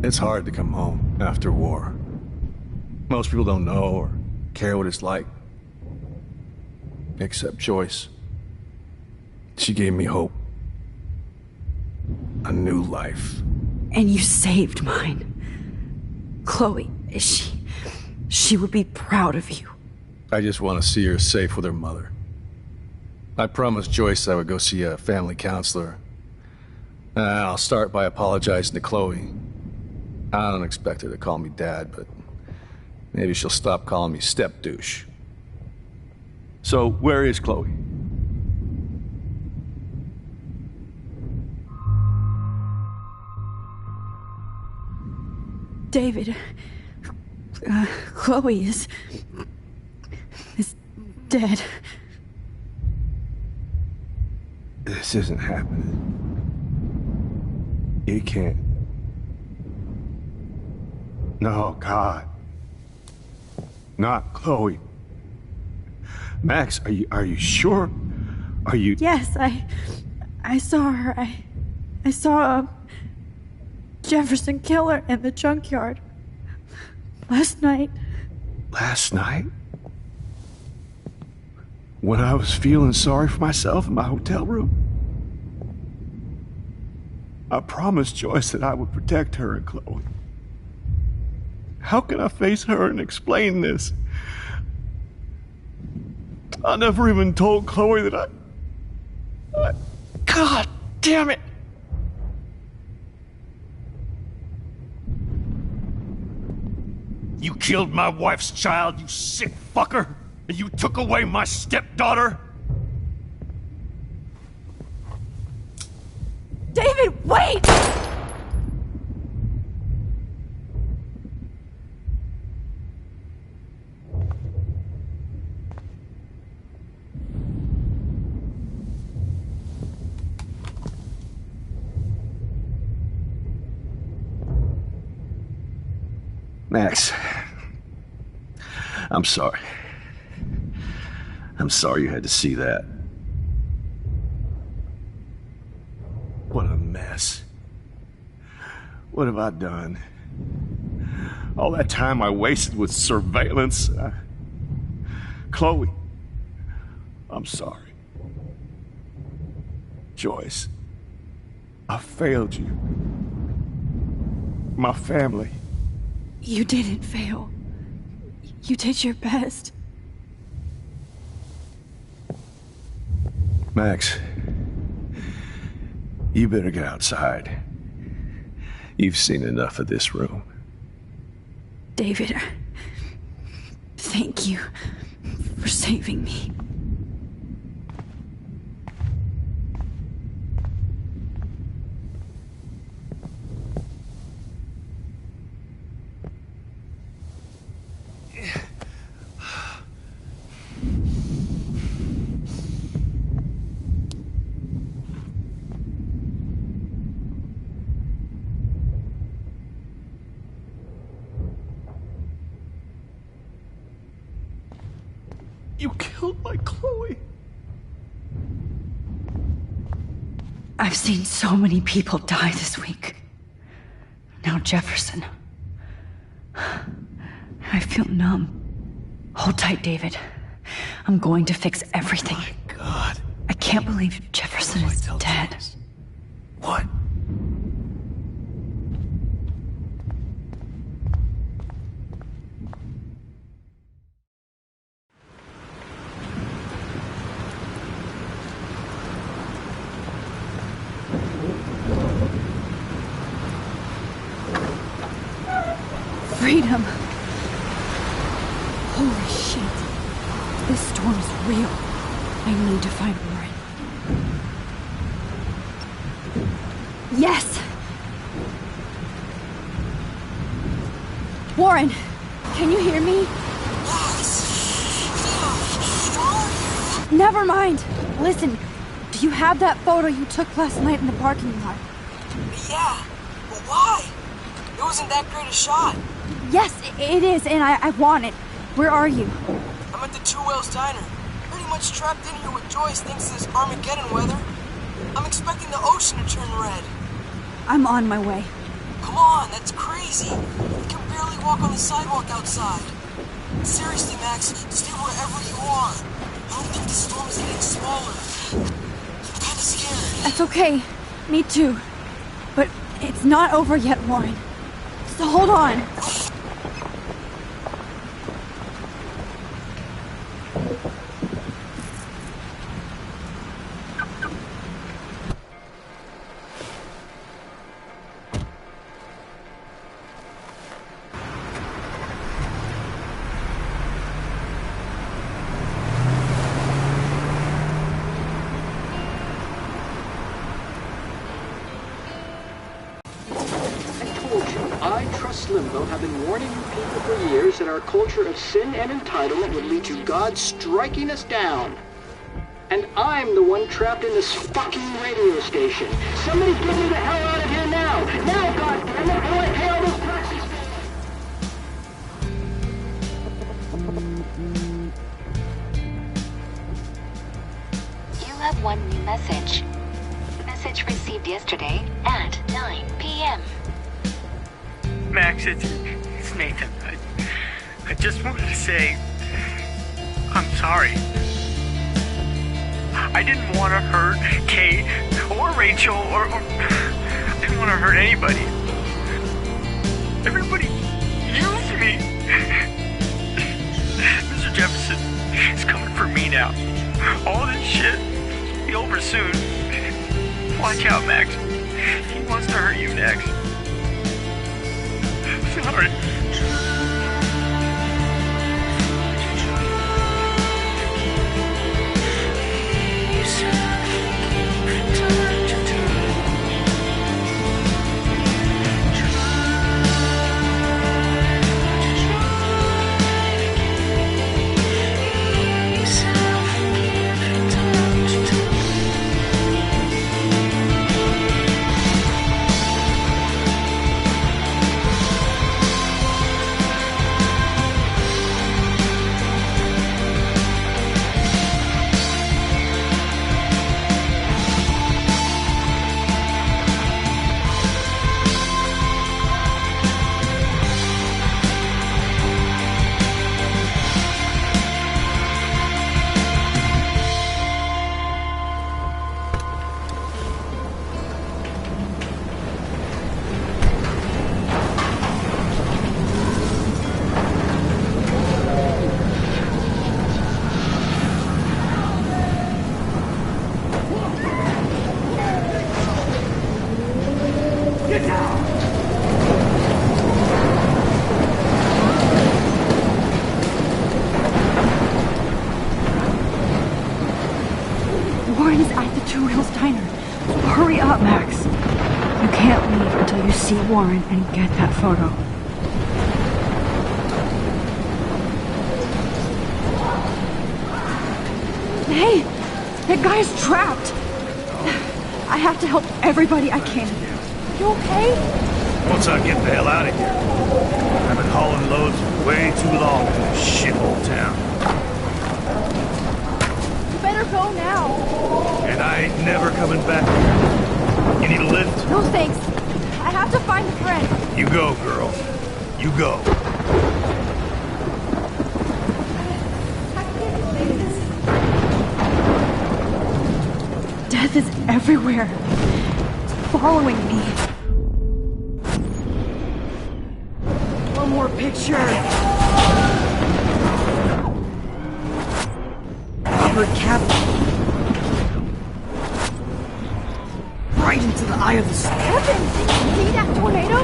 it's hard to come home after war. Most people don't know or care what it's like. Except Joyce. She gave me hope. A new life. And you saved mine. Chloe, she would be proud of you. I just want to see her safe with her mother. I promised Joyce I would go see a family counselor. I'll start by apologizing to Chloe. I don't expect her to call me Dad, but maybe she'll stop calling me step douche. So, where is Chloe? David, Chloe is dead. This isn't happening. You can't. No, God. Not Chloe. Max, are you sure? Are you... Yes, I saw her. I saw Jefferson kill her in the junkyard. Last night. Last night? When I was feeling sorry for myself in my hotel room? I promised Joyce that I would protect her and Chloe. How can I face her and explain this? I never even told Chloe that I... God damn it! You killed my wife's child, you sick fucker! And you took away my stepdaughter? David, wait! Max, I'm sorry. I'm sorry you had to see that. What a mess. What have I done? All that time I wasted with surveillance. Chloe, I'm sorry. Joyce, I failed you. My family. You didn't fail. You did your best. Max, you better get outside. You've seen enough of this room. David, thank you for saving me. You killed my Chloe. I've seen so many people die this week. Now Jefferson. I feel numb. Hold tight, David. I'm going to fix everything. My God. I can't believe Jefferson is dead. Joyce. What? Freedom! Holy shit. This storm is real. I need to find Warren. Yes! Warren, can you hear me? Never mind. Listen, do you have that photo you took last night in the parking lot? Yeah, but why? It wasn't that great a shot. Yes, it is, and I want it. Where are you? I'm at the Two Whales Diner. Pretty much trapped in here with Joyce thanks to this Armageddon weather. I'm expecting the ocean to turn red. I'm on my way. Come on, that's crazy. You can barely walk on the sidewalk outside. Seriously, Max, stay wherever you are. I don't think the storm is getting smaller. I'm kinda scared. That's okay. Me too. But it's not over yet, Warren. So hold on. Limbo have been warning you people for years that our culture of sin and entitlement would lead to God striking us down. And I'm the one trapped in this fucking radio station. Somebody get me the hell out of here now! Now, goddammit, before I pay all those taxes! You have one new message. Message received yesterday at 9 p.m. Max, it's Nathan. I just wanted to say I'm sorry. I didn't want to hurt Kate or Rachel or I didn't want to hurt anybody. Everybody used me. Mr. Jefferson is coming for me now. All this shit will be over soon. Watch out, Max. He wants to hurt you next. Sorry. Warren is at the Two Whales Diner. Hurry up, Max. You can't leave until you see Warren and get that photo. Hey! That guy's trapped! I have to help everybody I can. You okay? Once I get the hell out of here. I've been hauling loads for way too long in this shithole town. You better go now. And I ain't never coming back here. You need a lift? No thanks. I have to find a friend. You go, girl. You go. Death is everywhere. It's following me. One more picture. Robert Cap. Right into the eye of the storm. Kevin, see that tornado?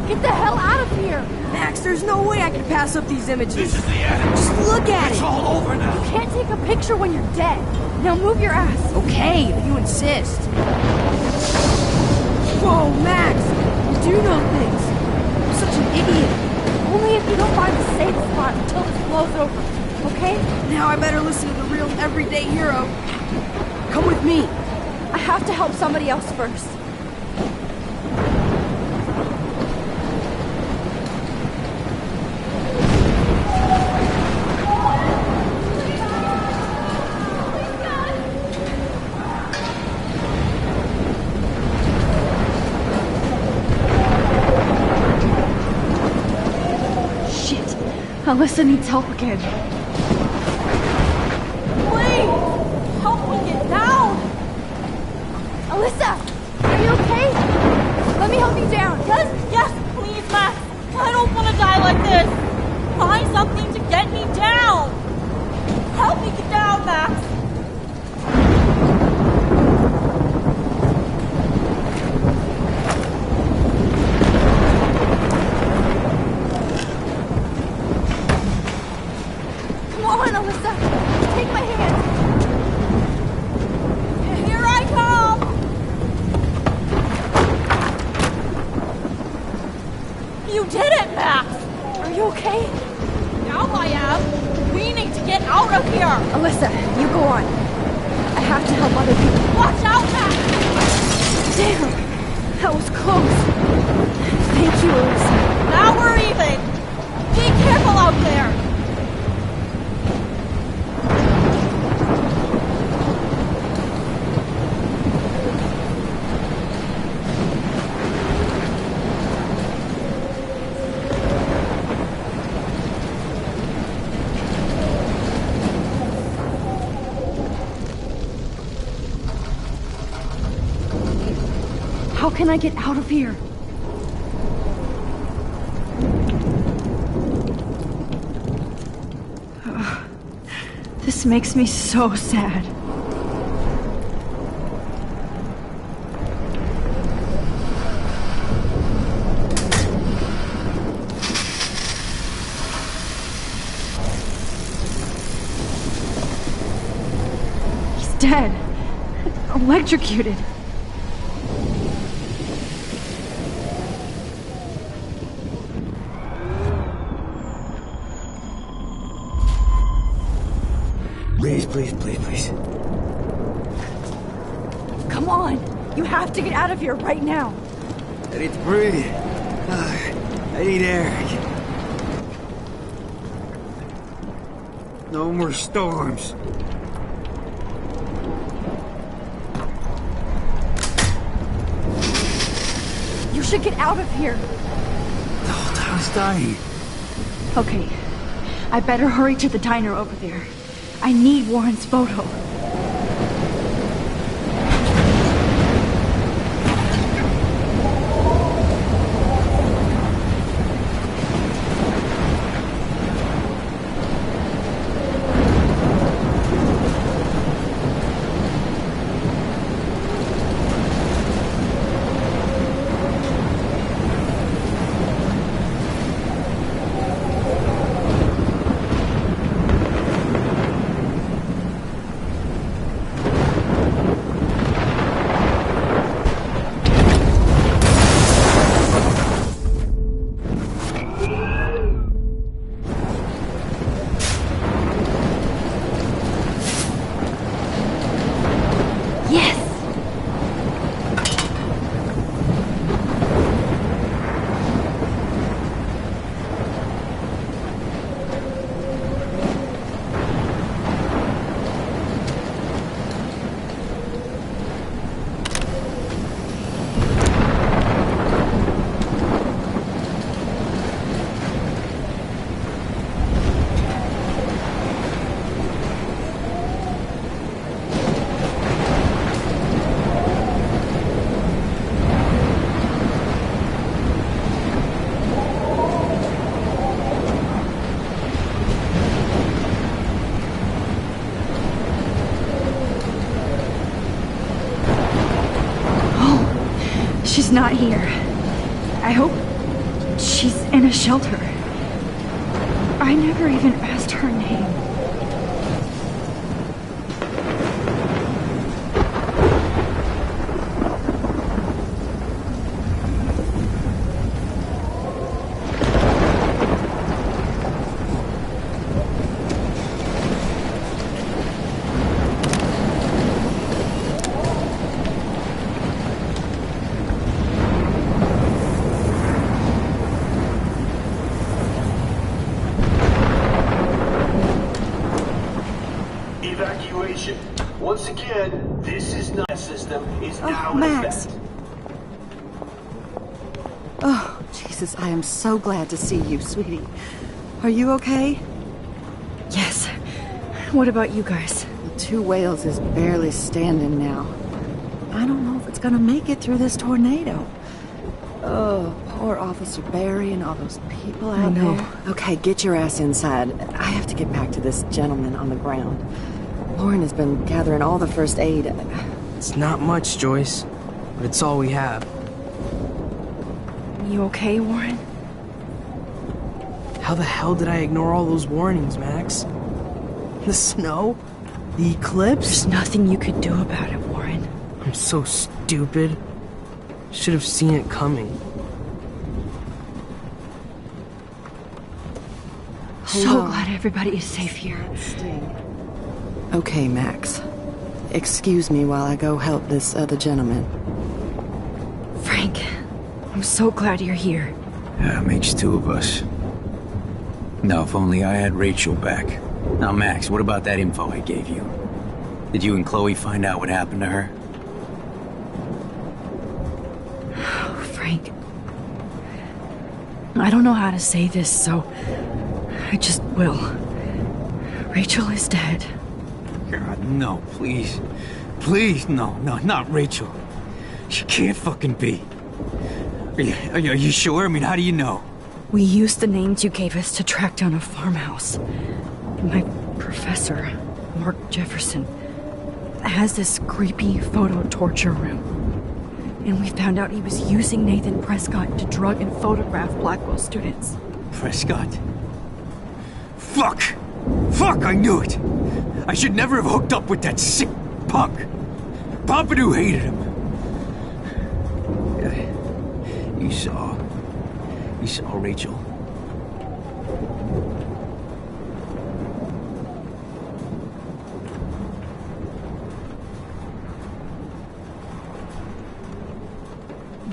Get the hell out of here! Max, there's no way I can pass up these images. This is the end. Just look at It's it. all over now. You can't take a picture when you're dead. Now move your ass. Okay, if you insist. Whoa, Max! You do know things. I'm such an idiot. Only if you don't find a safe spot until this blows over, okay? Now I better listen to the real everyday hero. Come with me. I have to help somebody else first. Alyssa needs help again. Please! Help me get down! Alyssa! Are you okay? Let me help you down. Yes, please, Max. I don't want to die like this. Find something to get me down. Help me get down, Max. Alyssa, you go on. I have to help other people. Watch out, Max! Damn! That was close. Thank you, Alyssa. Now we're even! Be careful out there! How can I get out of here? This makes me so sad. He's dead. Electrocuted. Please. Come on! You have to get out of here right now! I need to breathe. I need air. No more storms. You should get out of here! The whole town's dying. Okay. I better hurry to the diner over there. I need Warren's photo. She's not here. I hope she's in a shelter. I never even asked her name. system is now in Max. effect. Oh, Jesus, I am so glad to see you, sweetie. Are you okay? Yes. What about you guys? The Two Whales is barely standing now. I don't know if it's gonna make it through this tornado. Oh, poor Officer Barry and all those people out there. Okay, get your ass inside. I have to get back to this gentleman on the ground. Lauren has been gathering all the first aid. It's not much, Joyce, but it's all we have. You okay, Warren? How the hell did I ignore all those warnings, Max? The snow? The eclipse? There's nothing you could do about it, Warren. I'm so stupid. Should have seen it coming. So glad everybody is safe here. Okay, Max. Excuse me while I go help this other gentleman. Frank, I'm so glad you're here. Yeah, makes two of us. Now, if only I had Rachel back. Now, Max, what about that info I gave you? Did you and Chloe find out what happened to her? Oh, Frank. I don't know how to say this, so I just will. Rachel is dead. God, no, please. Please, no, not Rachel. She can't fucking be. Are you sure? I mean, how do you know? We used the names you gave us to track down a farmhouse. My professor, Mark Jefferson, has this creepy photo torture room. And we found out he was using Nathan Prescott to drug and photograph Blackwell students. Prescott? Fuck! Fuck, I knew it! I should never have hooked up with that sick punk! Pompidou hated him! You saw Rachel.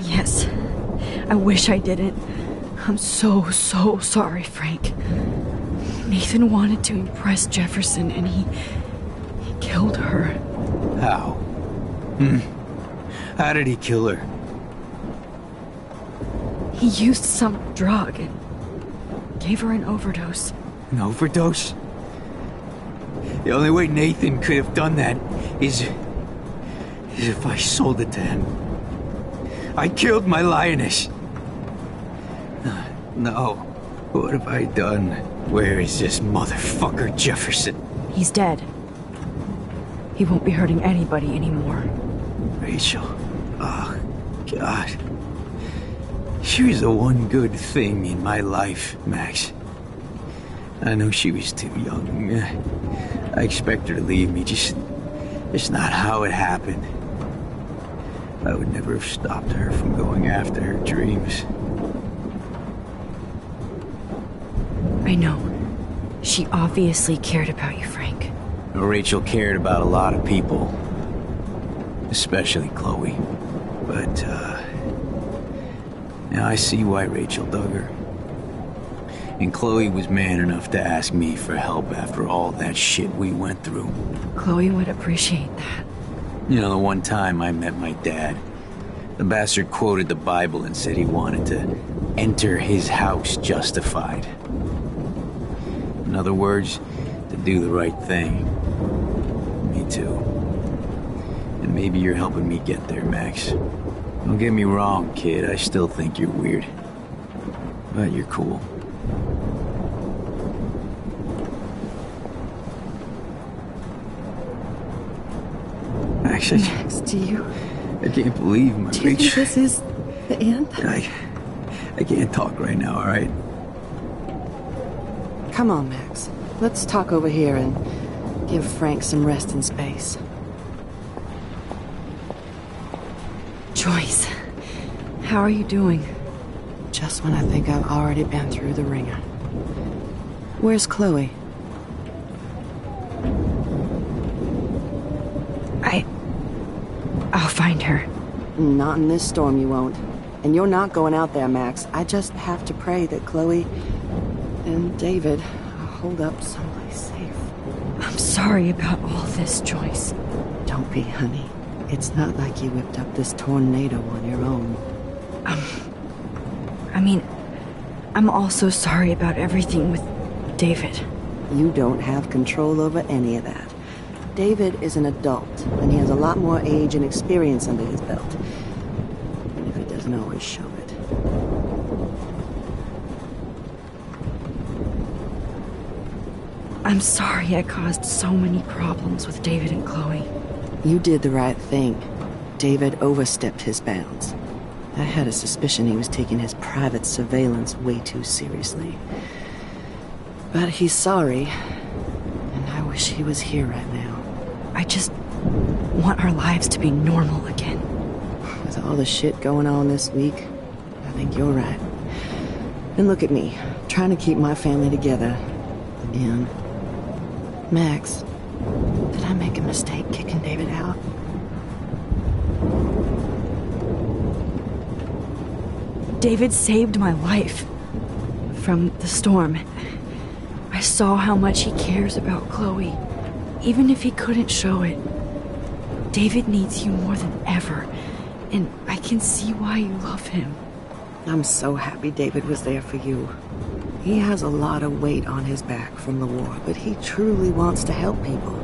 Yes. I wish I didn't. I'm so sorry, Frank. Nathan wanted to impress Jefferson and he killed her. How? How did he kill her? He used some drug and gave her an overdose. An overdose? The only way Nathan could have done that is if I sold it to him. I killed my lioness. No. What have I done? Where is this motherfucker Jefferson? He's dead. He won't be hurting anybody anymore. Rachel. Oh, God. She was the one good thing in my life, Max. I know she was too young. I expect her to leave me, just not how it happened. I would never have stopped her from going after her dreams. I know. She obviously cared about you, Frank. Rachel cared about a lot of people. Especially Chloe. But, now I see why Rachel dug her. And Chloe was man enough to ask me for help after all that shit we went through. Chloe would appreciate that. You know, the one time I met my dad, the bastard quoted the Bible and said he wanted to enter his house justified. In other words, to do the right thing. Me too. And maybe you're helping me get there, Max. Don't get me wrong, kid, I still think you're weird. But you're cool. Actually, Max, I can't believe my Do you Rach. think this is the end? I can't talk right now, alright? Come on, Max. Let's talk over here and give Frank some rest and space. Joyce, how are you doing? Just when I think I've already been through the ringer. Where's Chloe? I'll find her. Not in this storm, you won't. And you're not going out there, Max. I just have to pray that Chloe and David hold up someplace safe. I'm sorry about all this, Joyce. Don't be, honey. It's not like you whipped up this tornado on your own. I mean, I'm also sorry about everything with David. You don't have control over any of that. David is an adult, and he has a lot more age and experience under his belt. Even if he doesn't always show it. I'm sorry I caused so many problems with David and Chloe. You did the right thing. David overstepped his bounds. I had a suspicion he was taking his private surveillance way too seriously. But he's sorry, and I wish he was here right now. I just want our lives to be normal again. With all the shit going on this week, I think you're right. And look at me, trying to keep my family together. Again. Max, did I make a mistake kicking David out? David saved my life from the storm. I saw how much he cares about Chloe, even if he couldn't show it. David needs you more than ever, and I can see why you love him. I'm so happy David was there for you. He has a lot of weight on his back from the war, but he truly wants to help people.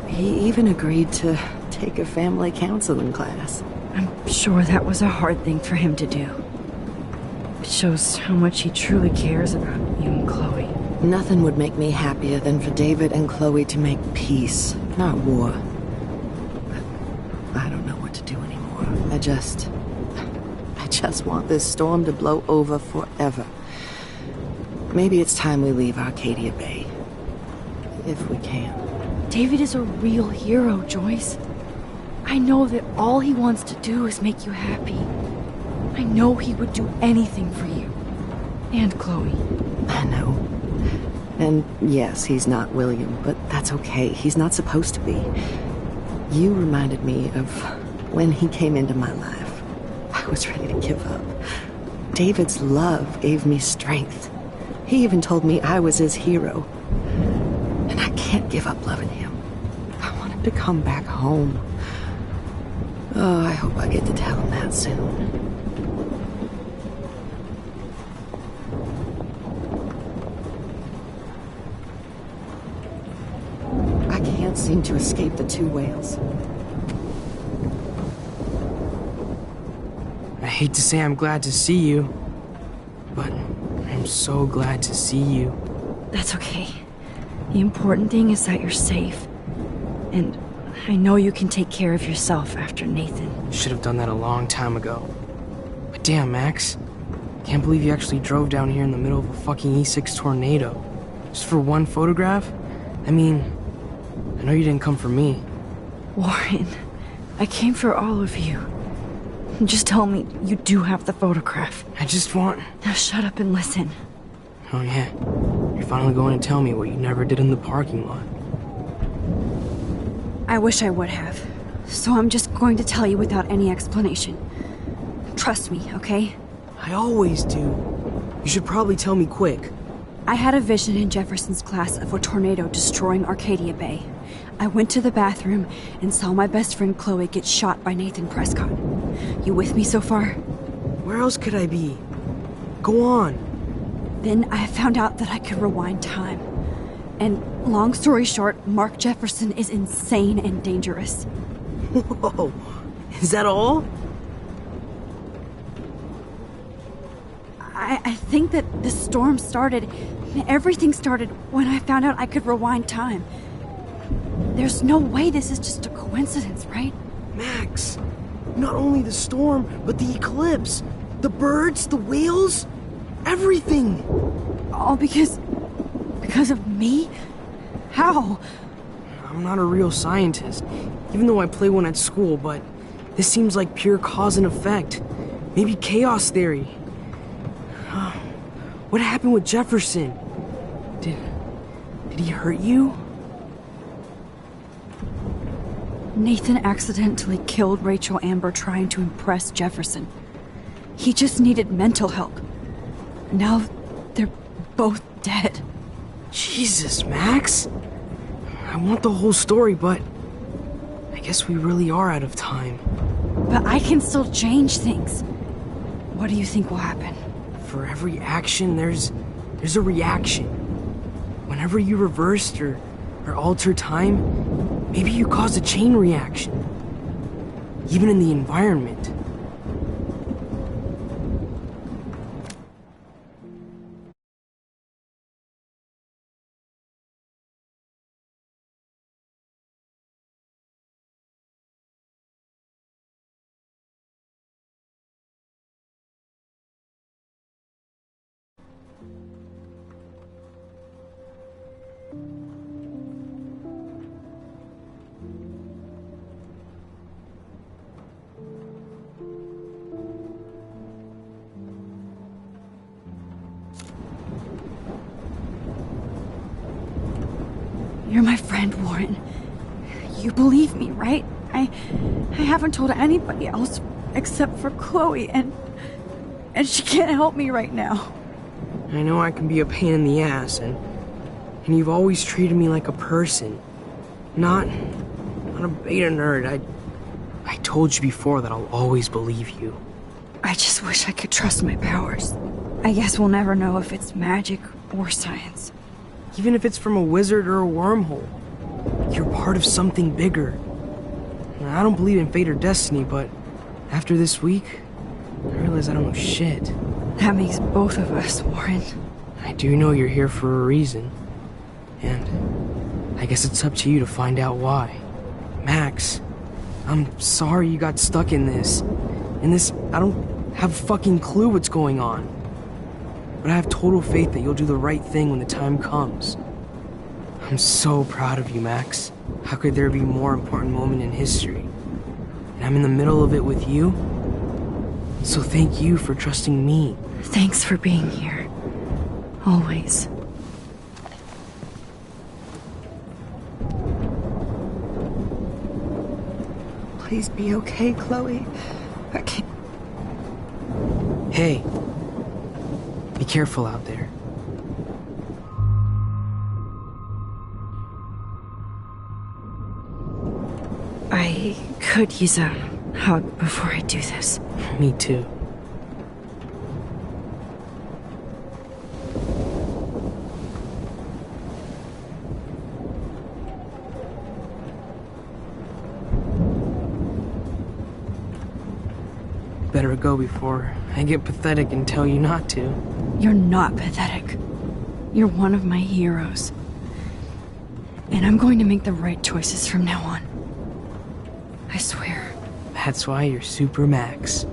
He even agreed to take a family counseling class. I'm sure that was a hard thing for him to do. It shows how much he truly cares about you and Chloe. Nothing would make me happier than for David and Chloe to make peace, not war. But I don't know what to do anymore. I just want this storm to blow over forever. Maybe it's time we leave Arcadia Bay. If we can. David is a real hero, Joyce. I know that all he wants to do is make you happy. I know he would do anything for you. And Chloe. I know. And yes, he's not William, but that's okay. He's not supposed to be. You reminded me of when he came into my life. I was ready to give up. David's love gave me strength. He even told me I was his hero. And I can't give up loving him. I want him to come back home. Oh, I hope I get to tell him that soon. I can't seem to escape the two whales. I hate to say I'm glad to see you, but I'm so glad to see you. That's okay. The important thing is that you're safe. And I know you can take care of yourself after Nathan. Should have done that a long time ago. But damn, Max. Can't believe you actually drove down here in the middle of a fucking E6 tornado. Just for one photograph? I mean, I know you didn't come for me. Warren, I came for all of you. Just tell me you do have the photograph. I just want... Now shut up and listen. Oh yeah, you're finally going to tell me what you never did in the parking lot. I wish I would have. So I'm just going to tell you without any explanation. Trust me, okay? I always do. You should probably tell me quick. I had a vision in Jefferson's class of a tornado destroying Arcadia Bay. I went to the bathroom and saw my best friend Chloe get shot by Nathan Prescott. You with me so far? Where else could I be? Go on. Then I found out that I could rewind time. And long story short, Mark Jefferson is insane and dangerous. Whoa, is that all? I think that the storm started, everything started when I found out I could rewind time. There's no way this is just a coincidence, right? Max, not only the storm, but the eclipse, the birds, the whales, everything. All because of me? How? I'm not a real scientist, even though I play one at school, but this seems like pure cause and effect. Maybe chaos theory. What happened with Jefferson? Did he hurt you? Nathan accidentally killed Rachel Amber trying to impress Jefferson. He just needed mental help. Now they're both dead. Jesus, Max. I want the whole story, but I guess we really are out of time. But I can still change things. What do you think will happen? For every action, there's a reaction. Whenever you reversed or alter time, maybe you caused a chain reaction. Even in the environment. You're my friend, Warren. You believe me, right? I haven't told anybody else except for Chloe, and she can't help me right now. I know I can be a pain in the ass, and you've always treated me like a person. Not a beta nerd. I told you before that I'll always believe you. I just wish I could trust my powers. I guess we'll never know if it's magic or science. Even if it's from a wizard or a wormhole. You're part of something bigger. I don't believe in fate or destiny, but after this week, I realize I don't know shit. That makes both of us, Warren. I do know you're here for a reason. And I guess it's up to you to find out why. Max, I'm sorry you got stuck in this. I don't have a fucking clue what's going on. But I have total faith that you'll do the right thing when the time comes. I'm so proud of you, Max. How could there be a more important moment in history? And I'm in the middle of it with you. So thank you for trusting me. Thanks for being here. Always. Please be okay, Chloe. I can't... Hey. Be careful out there. I could use a hug before I do this. Me too. Better go before I get pathetic and tell you not to. You're not pathetic. You're one of my heroes. And I'm going to make the right choices from now on. I swear. That's why you're Super Max.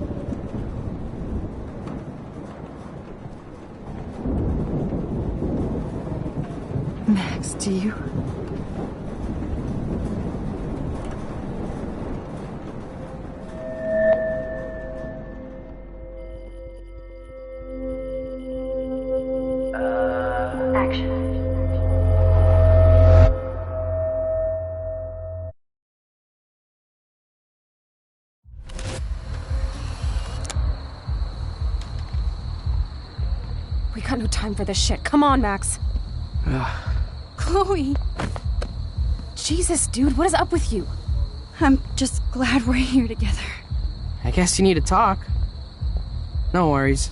Max, do you... We got no time for this shit. Come on, Max. Chloe. Jesus, dude, what is up with you? I'm just glad we're here together. I guess you need to talk. No worries.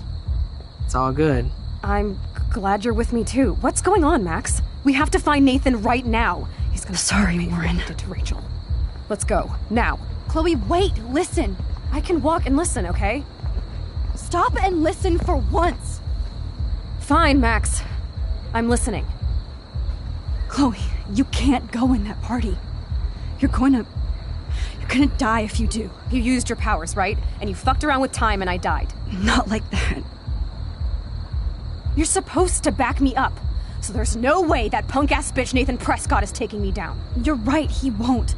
It's all good. I'm glad you're with me too. What's going on, Max? We have to find Nathan right now. He's gonna Sorry, Warren. Did to Rachel. Let's go now. Chloe, wait. Listen. I can walk and listen, okay? Stop and listen for once. Fine, Max. I'm listening. Chloe, you can't go in that party. You're gonna die if you do. You used your powers, right? And you fucked around with time and I died. Not like that. You're supposed to back me up. So there's no way that punk-ass bitch Nathan Prescott is taking me down. You're right, he won't.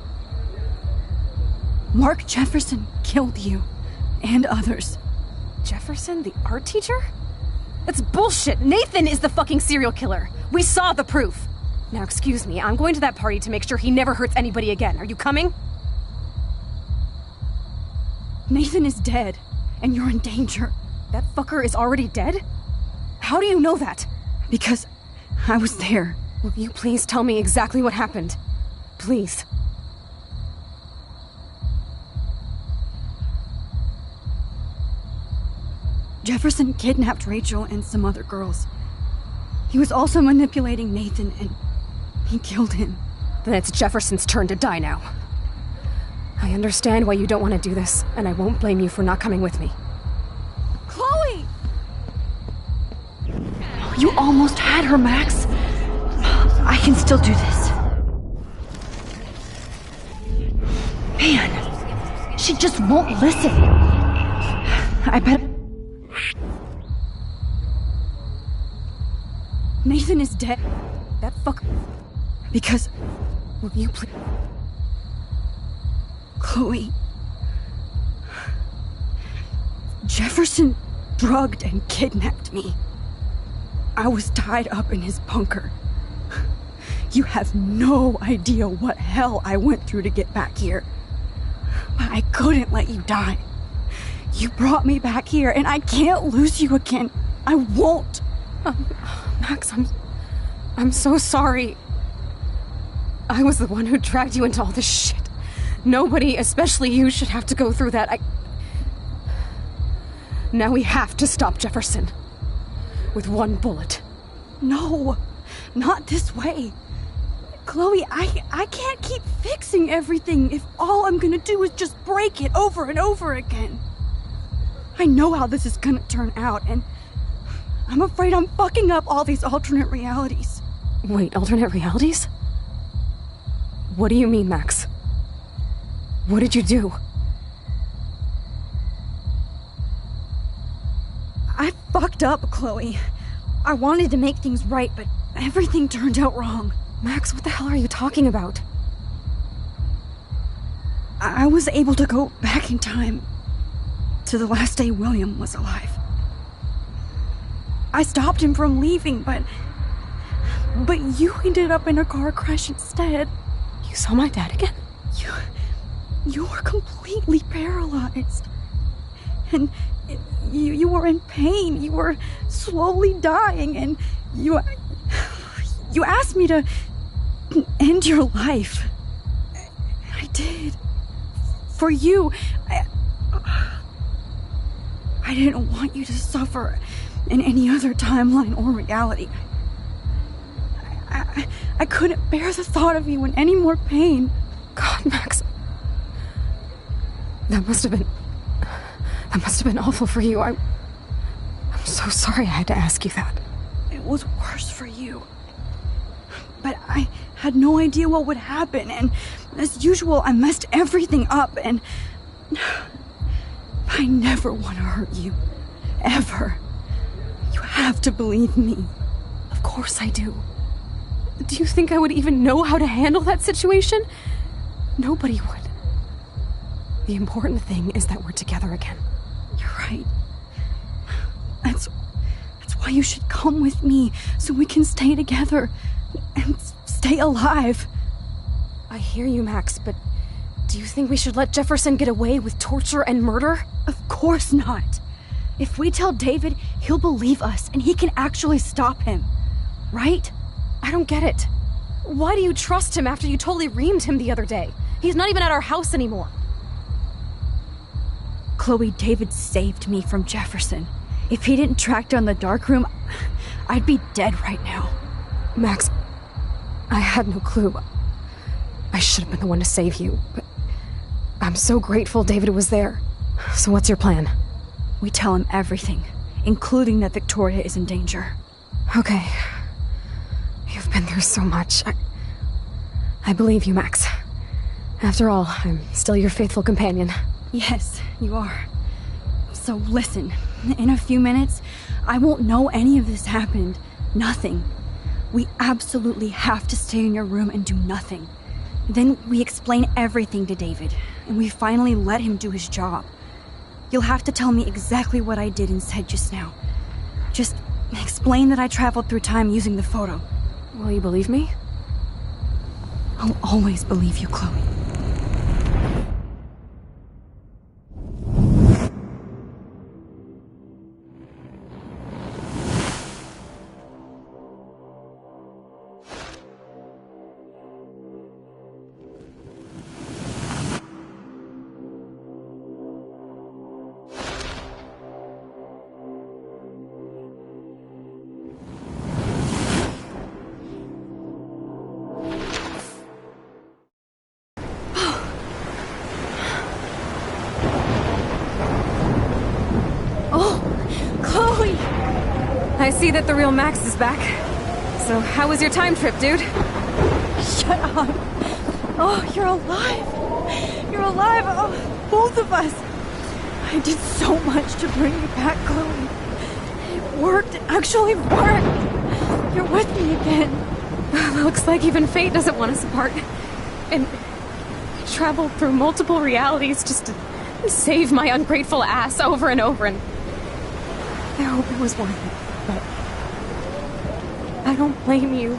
Mark Jefferson killed you. And others. Jefferson, the art teacher? That's bullshit. Nathan is the fucking serial killer. We saw the proof. Now, excuse me, I'm going to that party to make sure he never hurts anybody again. Are you coming? Nathan is dead, and you're in danger. That fucker is already dead? How do you know that? Because I was there. Will you please tell me exactly what happened? Please. Jefferson kidnapped Rachel and some other girls. He was also manipulating Nathan, and he killed him. Then it's Jefferson's turn to die now. I understand why you don't want to do this, and I won't blame you for not coming with me. Chloe! You almost had her, Max. I can still do this. Man, she just won't listen. I bet... Nathan is dead. That fuck... Because... Will you please... Chloe... Jefferson drugged and kidnapped me. I was tied up in his bunker. You have no idea what hell I went through to get back here. But I couldn't let you die. You brought me back here, and I can't lose you again. I won't. Max, I'm so sorry. I was the one who dragged you into all this shit. Nobody, especially you, should have to go through that. Now we have to stop Jefferson. With one bullet. No, not this way. Chloe, I can't keep fixing everything if all I'm gonna do is just break it over and over again. I know how this is gonna turn out, and I'm afraid I'm fucking up all these alternate realities. Wait, alternate realities? What do you mean, Max? What did you do? I fucked up, Chloe. I wanted to make things right, but everything turned out wrong. Max, what the hell are you talking about? I was able to go back in time to the last day William was alive. I stopped him from leaving, but you ended up in a car crash instead. You saw my dad again? You were completely paralyzed. And you were in pain. You were slowly dying, and you asked me to end your life. I did. For you. I didn't want you to suffer in any other timeline or reality. I couldn't bear the thought of you in any more pain. God, Max. That must have been awful for you. I'm so sorry I had to ask you that. It was worse for you. But I had no idea what would happen, and as usual, I messed everything up, and I never want to hurt you. Ever. You have to believe me. Of course I do. Do you think I would even know how to handle that situation? Nobody would. The important thing is that we're together again. You're right. That's why you should come with me, so we can stay together and stay alive. I hear you, Max, but do you think we should let Jefferson get away with torture and murder? Of course not. If we tell David, he'll believe us, and he can actually stop him. Right? I don't get it. Why do you trust him after you totally reamed him the other day? He's not even at our house anymore. Chloe, David saved me from Jefferson. If he didn't track down the darkroom, I'd be dead right now. Max, I had no clue. I should have been the one to save you, but I'm so grateful David was there. So what's your plan? We tell him everything, including that Victoria is in danger. Okay. You've been through so much. I believe you, Max. After all, I'm still your faithful companion. Yes, you are. So listen, in a few minutes, I won't know any of this happened. Nothing. We absolutely have to stay in your room and do nothing. Then we explain everything to David, and we finally let him do his job. You'll have to tell me exactly what I did and said just now. Just explain that I traveled through time using the photo. Will you believe me? I'll always believe you, Chloe. I see that the real Max is back. So, how was your time trip, dude? Shut up. Oh, you're alive. You're alive. Oh, both of us. I did so much to bring you back, Chloe. It worked. It actually worked. You're with me again. Looks like even fate doesn't want us apart. And I traveled through multiple realities just to save my ungrateful ass over and over, and I hope it was worth it, but I don't blame you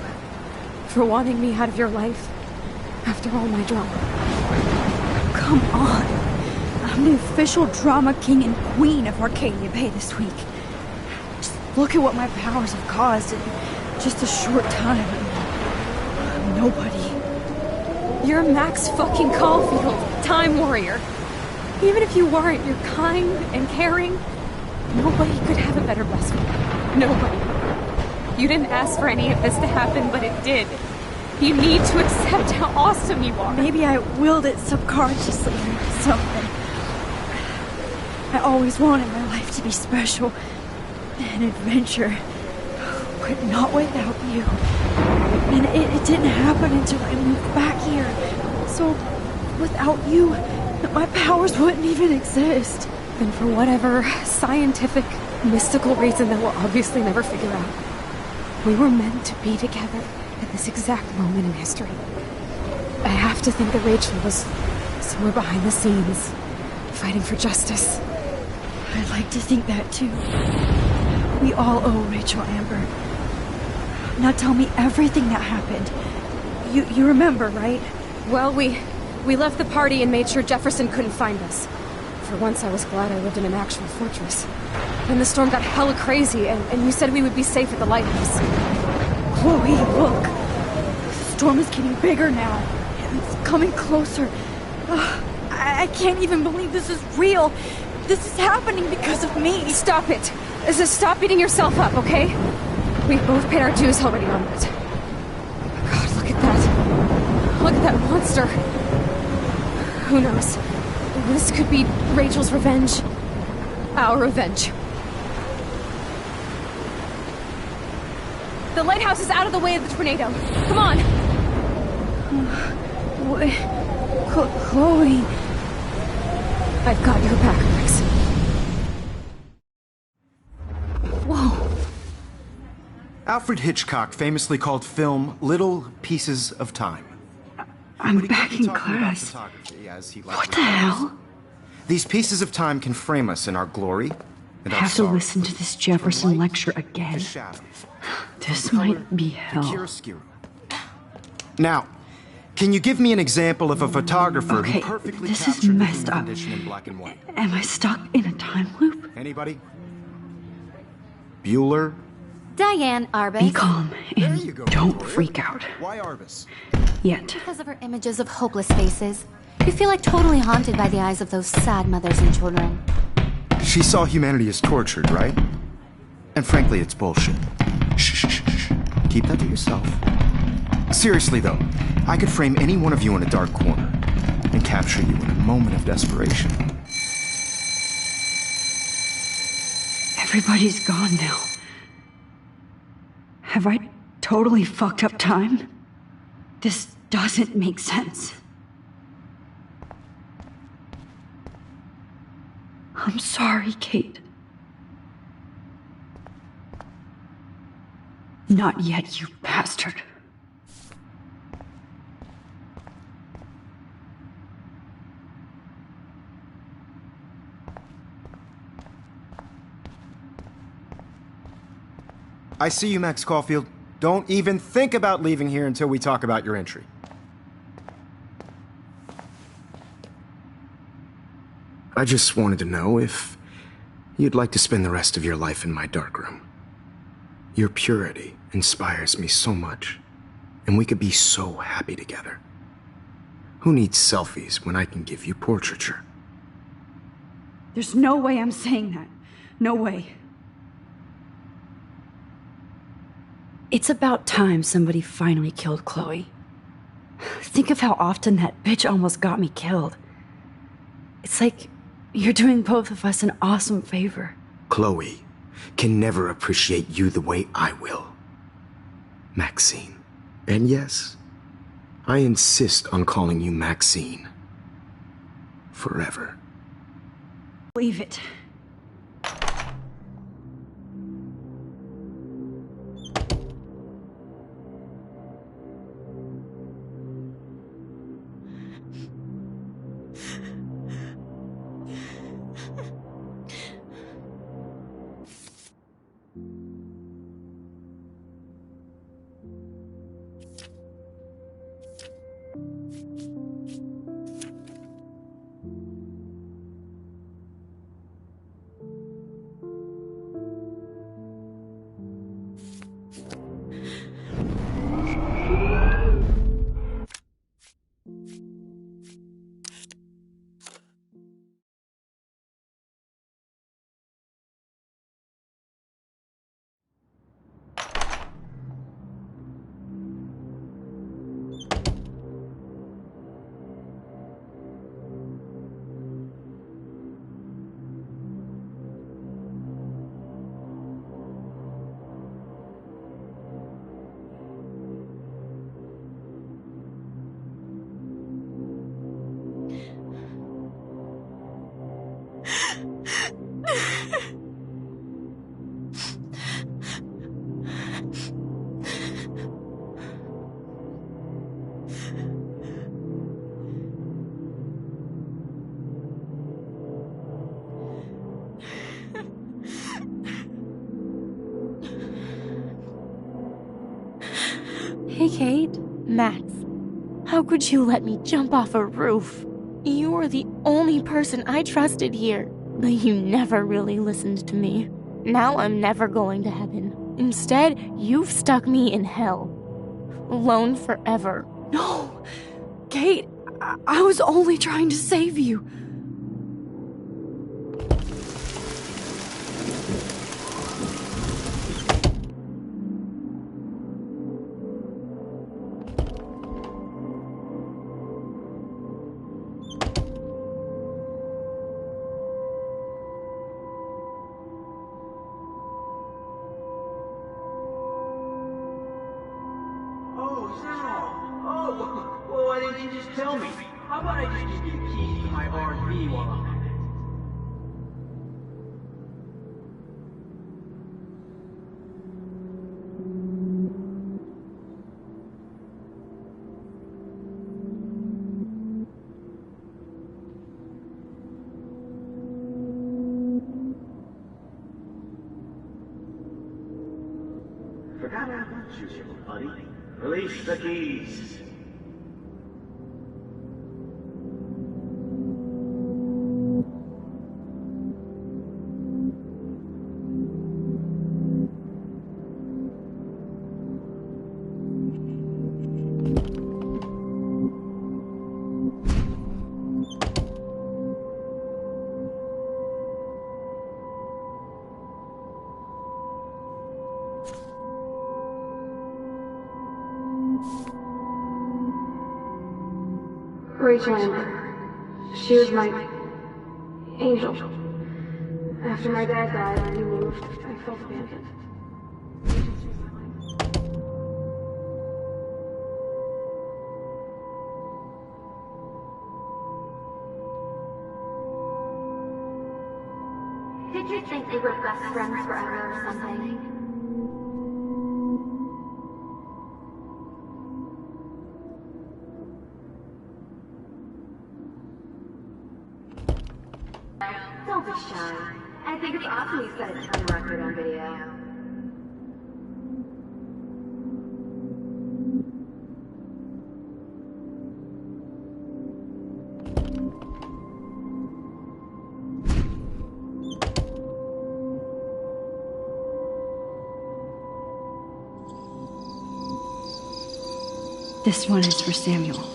for wanting me out of your life after all my drama. Come on. I'm the official drama king and queen of Arcadia Bay this week. Just look at what my powers have caused in just a short time. I'm nobody. You're Max fucking Caulfield, Time Warrior. Even if you weren't, you're kind and caring. Nobody could have a better best friend. Nobody. You didn't ask for any of this to happen, but it did. You need to accept how awesome you are. Maybe I willed it subconsciously or something. I always wanted my life to be special. An adventure. But not without you. And it didn't happen until I moved back here. So, without you, my powers wouldn't even exist. And for whatever scientific, mystical reason that we'll obviously never figure out, we were meant to be together at this exact moment in history. I have to think that Rachel was somewhere behind the scenes, fighting for justice. I'd like to think that too. We all owe Rachel Amber. Now tell me everything that happened. You remember, right? Well, we left the party and made sure Jefferson couldn't find us. For once, I was glad I lived in an actual fortress. Then the storm got hella crazy, and you said we would be safe at the lighthouse. Chloe, look. The storm is getting bigger now. It's coming closer. I can't even believe this is real. This is happening because of me. Stop it. Stop beating yourself up, okay? We've both paid our dues already on it. God, look at that. Look at that monster. Who knows? This could be Rachel's revenge. Our revenge. The lighthouse is out of the way of the tornado. Come on! Chloe... I've got your back, Max. Whoa. Alfred Hitchcock famously called film little pieces of time. I'm back in class. What the hell? These pieces of time can frame us in our glory and I our have to sorrow. listen to this Jefferson lecture again. This might be hell. Now, can you give me an example of a photographer Okay, who perfectly this is captured messed human up. condition in black and white? Am I stuck in a time loop? Anybody? Bueller? Diane Arbus. Be calm and don't freak out. Why Arbus? Yet. Because of her images of hopeless faces. You feel like totally haunted by the eyes of those sad mothers and children. She saw humanity as tortured, right? And frankly, it's bullshit. Shh, shh, shh, shh. Keep that to yourself. Seriously, though, I could frame any one of you in a dark corner and capture you in a moment of desperation. Everybody's gone now. Have I totally fucked up time? This doesn't make sense. I'm sorry, Kate. Not yet, you bastard. I see you, Max Caulfield. Don't even think about leaving here until we talk about your entry. I just wanted to know if you'd like to spend the rest of your life in my darkroom. Your purity inspires me so much, and we could be so happy together. Who needs selfies when I can give you portraiture? There's no way I'm saying that. No way. It's about time somebody finally killed Chloe. Think of how often that bitch almost got me killed. It's like you're doing both of us an awesome favor. Chloe can never appreciate you the way I will, Maxine. And yes, I insist on calling you Maxine. Forever. Leave it. Hey, Kate. Max. How could you let me jump off a roof? You were the only person I trusted here, but you never really listened to me. Now I'm never going to heaven. Instead, you've stuck me in hell. Alone forever. No! Kate, I was only trying to save you. Well, why didn't you just tell me? How about I just give you the keys to my RV while I'm at it? Forgot about you, little buddy. Release the keys. Rachel Amber. She was my angel. After my dad died and we moved, I felt abandoned. Did you think they were best friends forever or something? Don't be shy. I think it's awesome you set it on record on video. This one is for Samuel.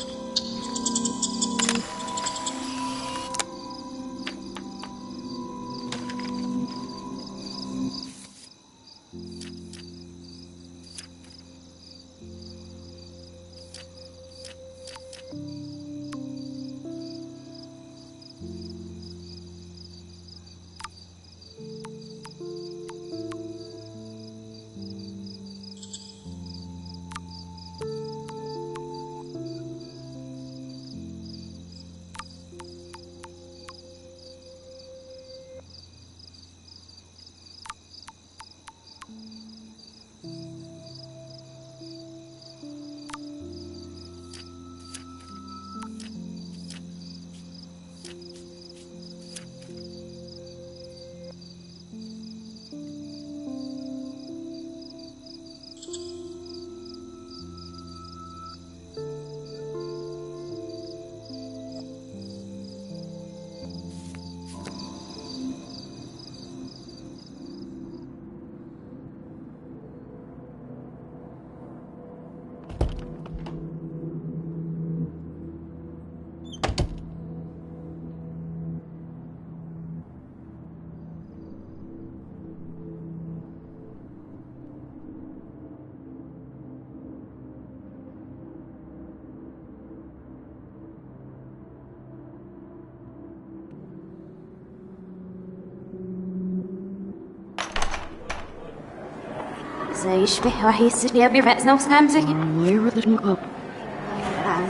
يشبه وحيس يبي بس نفس نمسك Where did we go?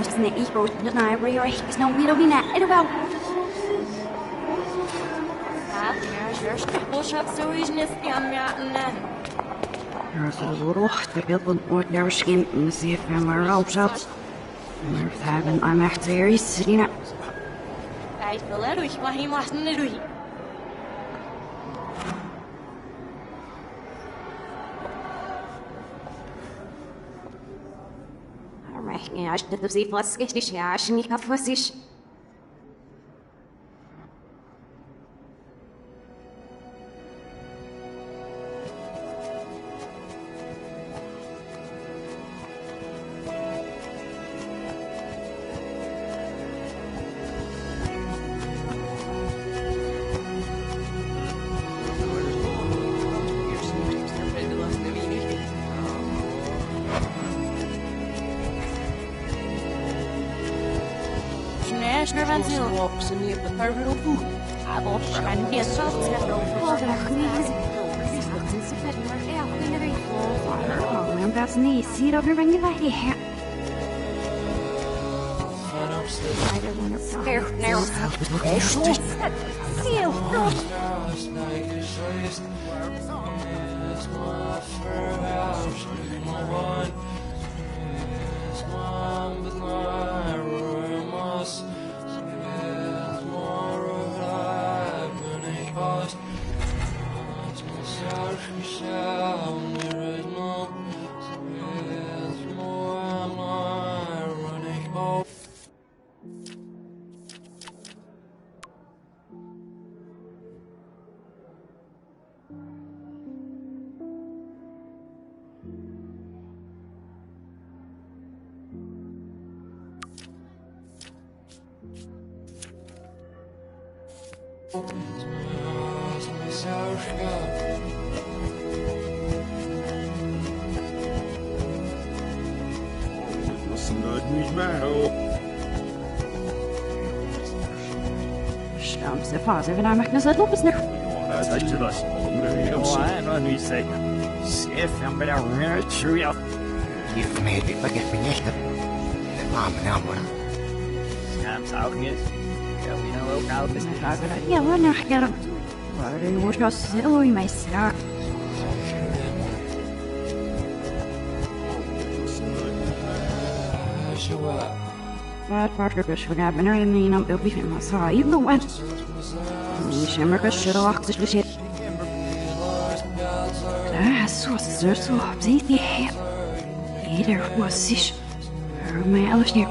مش نلاقي فوت نعرف يروح بس نومي لو بينا إلو باو There's a little table with their skin and see if I'm around out. There's having I'm actually sitting up. Hij wil er ruhig, maar hij mag niet ruhig. يا عشت تبزي فاسكش يا عشني كفاسيش Walks in the terminal food. I will try and get I'm about to need see it over when you like it. I don't want to scare now. Stamps the father and I'm not a lopus now. You've made me forget me nicht. Mom, now what? Yeah, we're not gonna. What do you want to say, my star? But Parker Bush would have been earning up the beef in my saw. You know what? Shimmer should have walked the shit. So, so, easy. Either was this. Or my Alice here.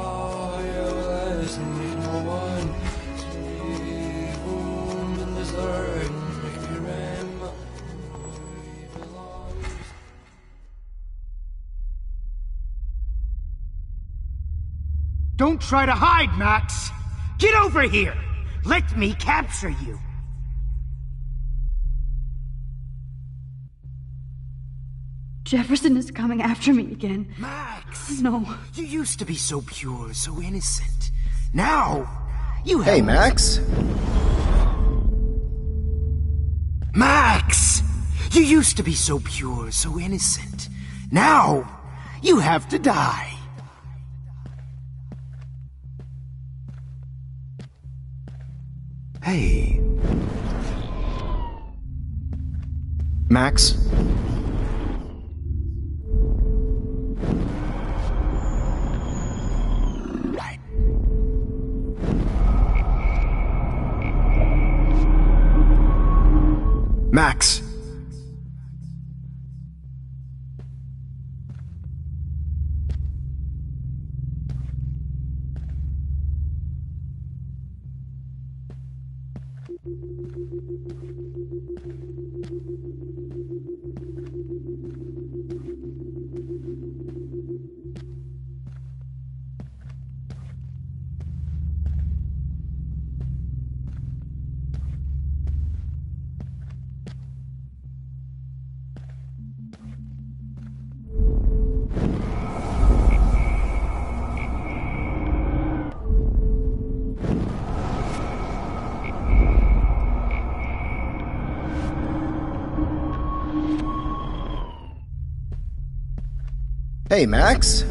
Don't try to hide, Max! Get over here! Let me capture you! Jefferson is coming after me again. Max! No. You used to be so pure, so innocent. Now, you have... Hey, Max. Max! You used to be so pure, so innocent. Now, you have to die. Hey. Max? Max. Hey, Max.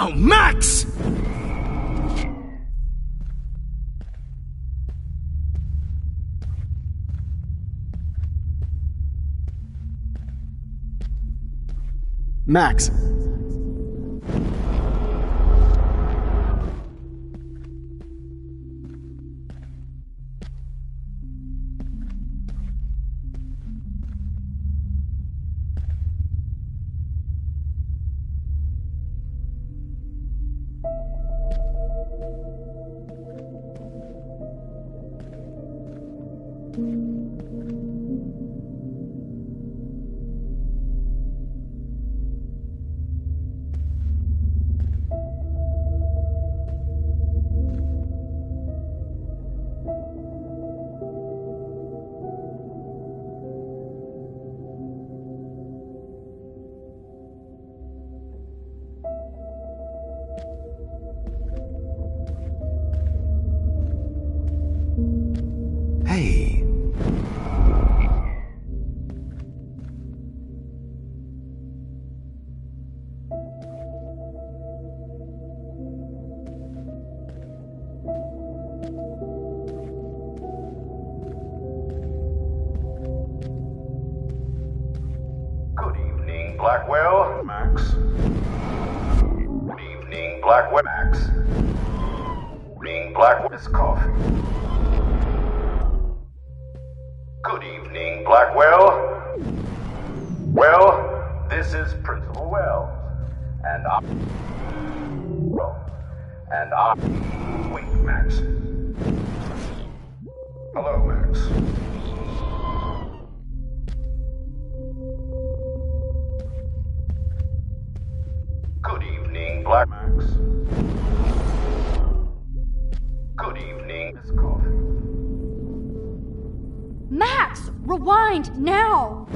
Oh, Max! Max. Hey. Good evening, Blackwell. Max. Good evening, Blackwell. Max. Good evening, Blackwell. Miss Coffee. Good evening, Blackwell. Well, this is Principal Wells. And wait, Max. Hello, Max. Good evening, Black Max. Good evening, Miss Coffee. Max, rewind now!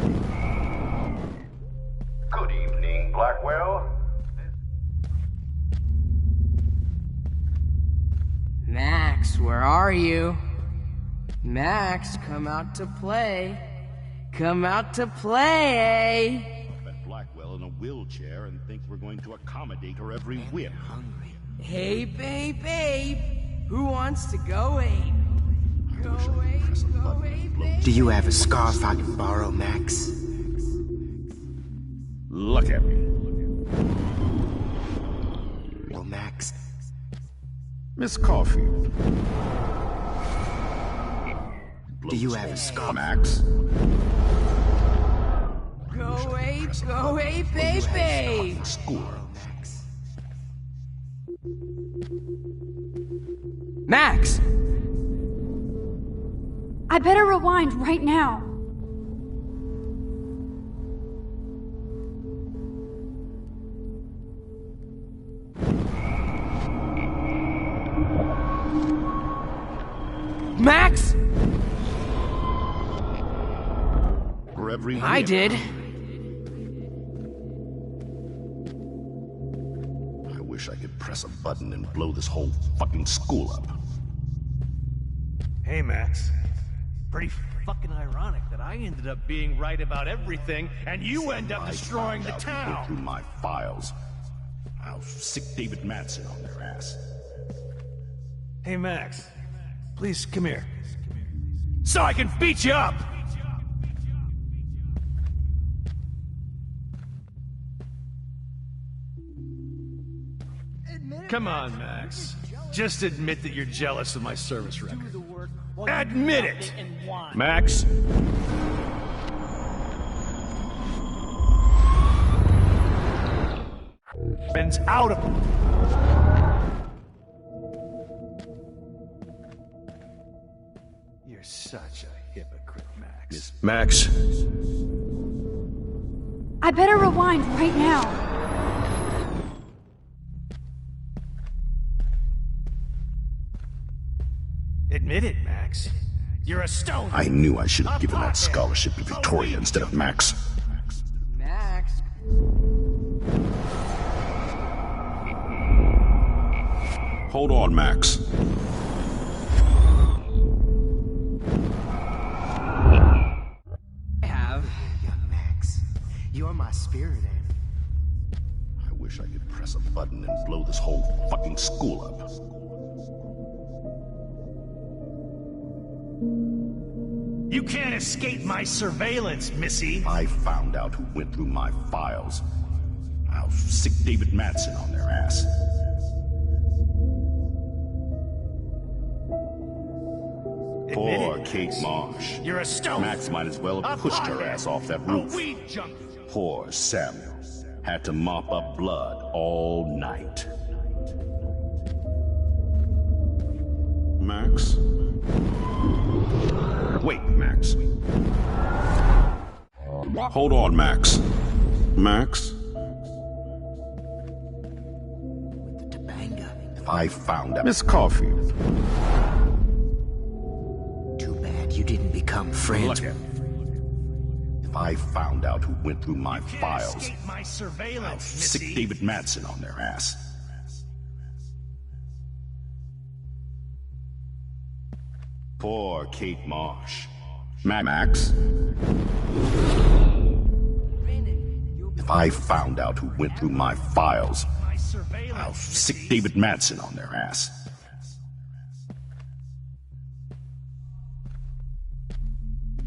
Good evening, Blackwell. Max, where are you? Max, come out to play. Come out to play. Met Blackwell in a wheelchair and think we're going to accommodate her every whim. Hey, babe. Who wants to go ape? Go ape. Do you have a scarf I can borrow, Max? Look at me. Well, Max. Miss Coffee. Do you have a scarf? Max. Go ape, baby. School. Max! I better rewind right now. Max! For every I whim. did. I wish I could press a button and blow this whole fucking school up. Hey, Max. Pretty fucking ironic that I ended up being right about everything, and you end up destroying the Go town. through my files. I'll sick David Madsen on their ass. Hey, Max. Please, come here. So I can beat you up! Come on, Max. Just admit that you're jealous of my service record. Admit it! Max? Ben's out of... You're such a hypocrite, Max. Max. I better rewind right now. Admit it, Max. You're a stone. I knew I should have given that scholarship to Victoria instead of Max. Max. Hold on, Max. I have. Young Max, you're my spirit animal. I wish I could press a button and blow this whole fucking school up. You can't escape my surveillance, Missy. I found out who went through my files. I'll sick David Madsen on their ass. Poor Kate Marsh. You're a stone. Max might as well have pushed her ass off that roof. Poor Samuel. Had to mop up blood all night. Max? Wait, Max. Hold on, Max. Max? With the Topanga. If I found out... Miss Caulfield. Too bad you didn't become friends. Look at me. If I found out who went through my files, Escape my I'll surveillance, sick Missy. David Madsen on their ass. Poor Kate Marsh. Max? If I found out who went through my files, I'll sick David Madsen on their ass.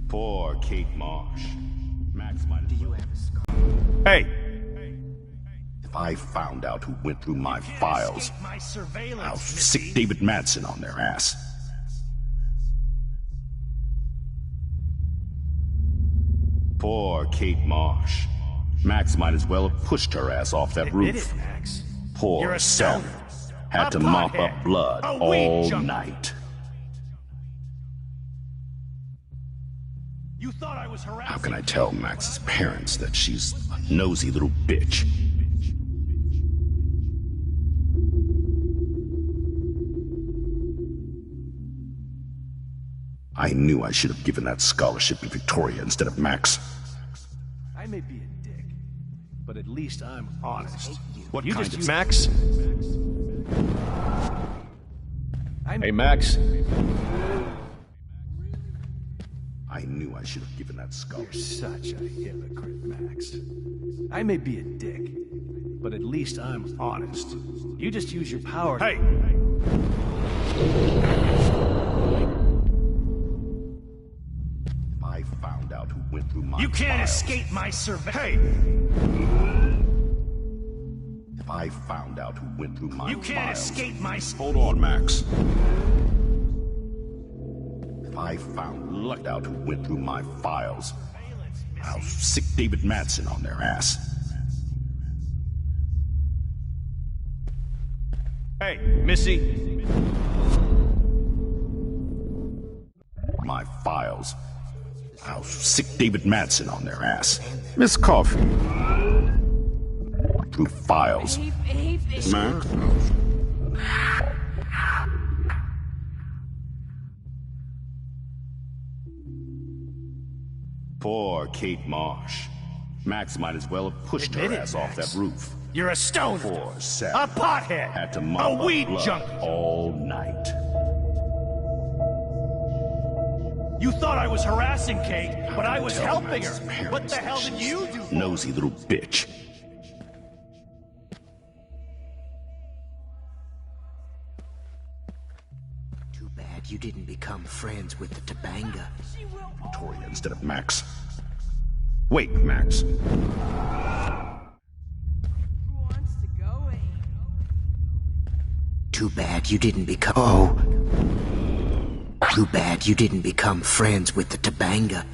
Poor Kate Marsh. Max might as well. Hey! If I found out who went through my files, I'll sick David Madsen on their ass. Poor Kate Marsh. Max might as well have pushed her ass off that Admit roof. it, Max. Poor You're a Sam. stoner. Had to A mop pothead. up blood A weed all junkie. night. You thought I was harassing. How can I tell Max's parents that she's a nosy little bitch? I knew I should have given that scholarship to Victoria instead of Max. I may be a dick, but at least I'm honest. What You kind just of... use- Max? Hey, Max. I knew I should have given that scholarship. You're such a hypocrite, Max. I may be a dick, but at least I'm honest. You just use your power. Hey! If I found out who went through my You can't files, escape my surveillance. Hey! If I found out who went through my You can't files... escape my... Hold on, Max. If I found out who went through my files, I'll sick David Madsen on their ass. Hey, Missy. My files. I'll sick David Madsen on their ass. Miss Caulfield. Through files. Max? Poor Kate Marsh. Max might as well have pushed Admit her it, ass off Max. that roof. You're a stoner. Poor Sam. A pothead. Had to mop A weed up blood junkie. all night. You thought I was harassing Kate, but I was Tell helping Max's her. parents What the that hell did she's you do? a nosy little bitch. Too bad you didn't become friends with the Topanga. Victoria instead of Max. Wait, Max. Too bad you didn't become... Oh. Too bad you didn't become friends with the Topanga.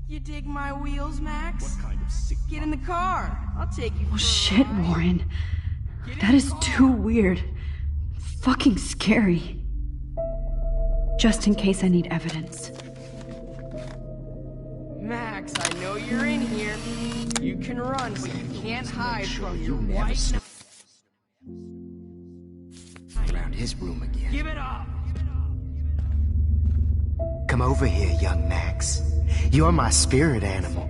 You dig my wheels, Max? What kind of sick? Get in the car. I'll take you. Oh shit, Warren. That is too weird. Fucking scary. Just in case I need evidence. Max, I know you're in here. You can run, but you can't hide from your white. Around his room again. Give it up. Come over here, young Max. You're my spirit animal.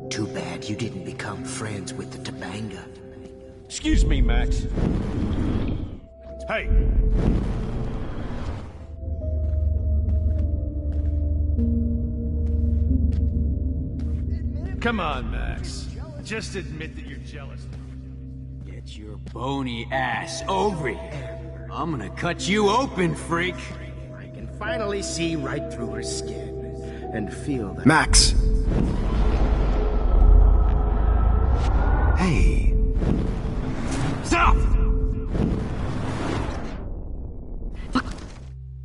Too bad you didn't become friends with the Topanga. Excuse me, Max. Hey! Come on, Max. Just admit that you're jealous. Get your bony ass over here. I'm gonna cut you open, freak. I can finally see right through her skin and feel that. Max! Hey. Stop!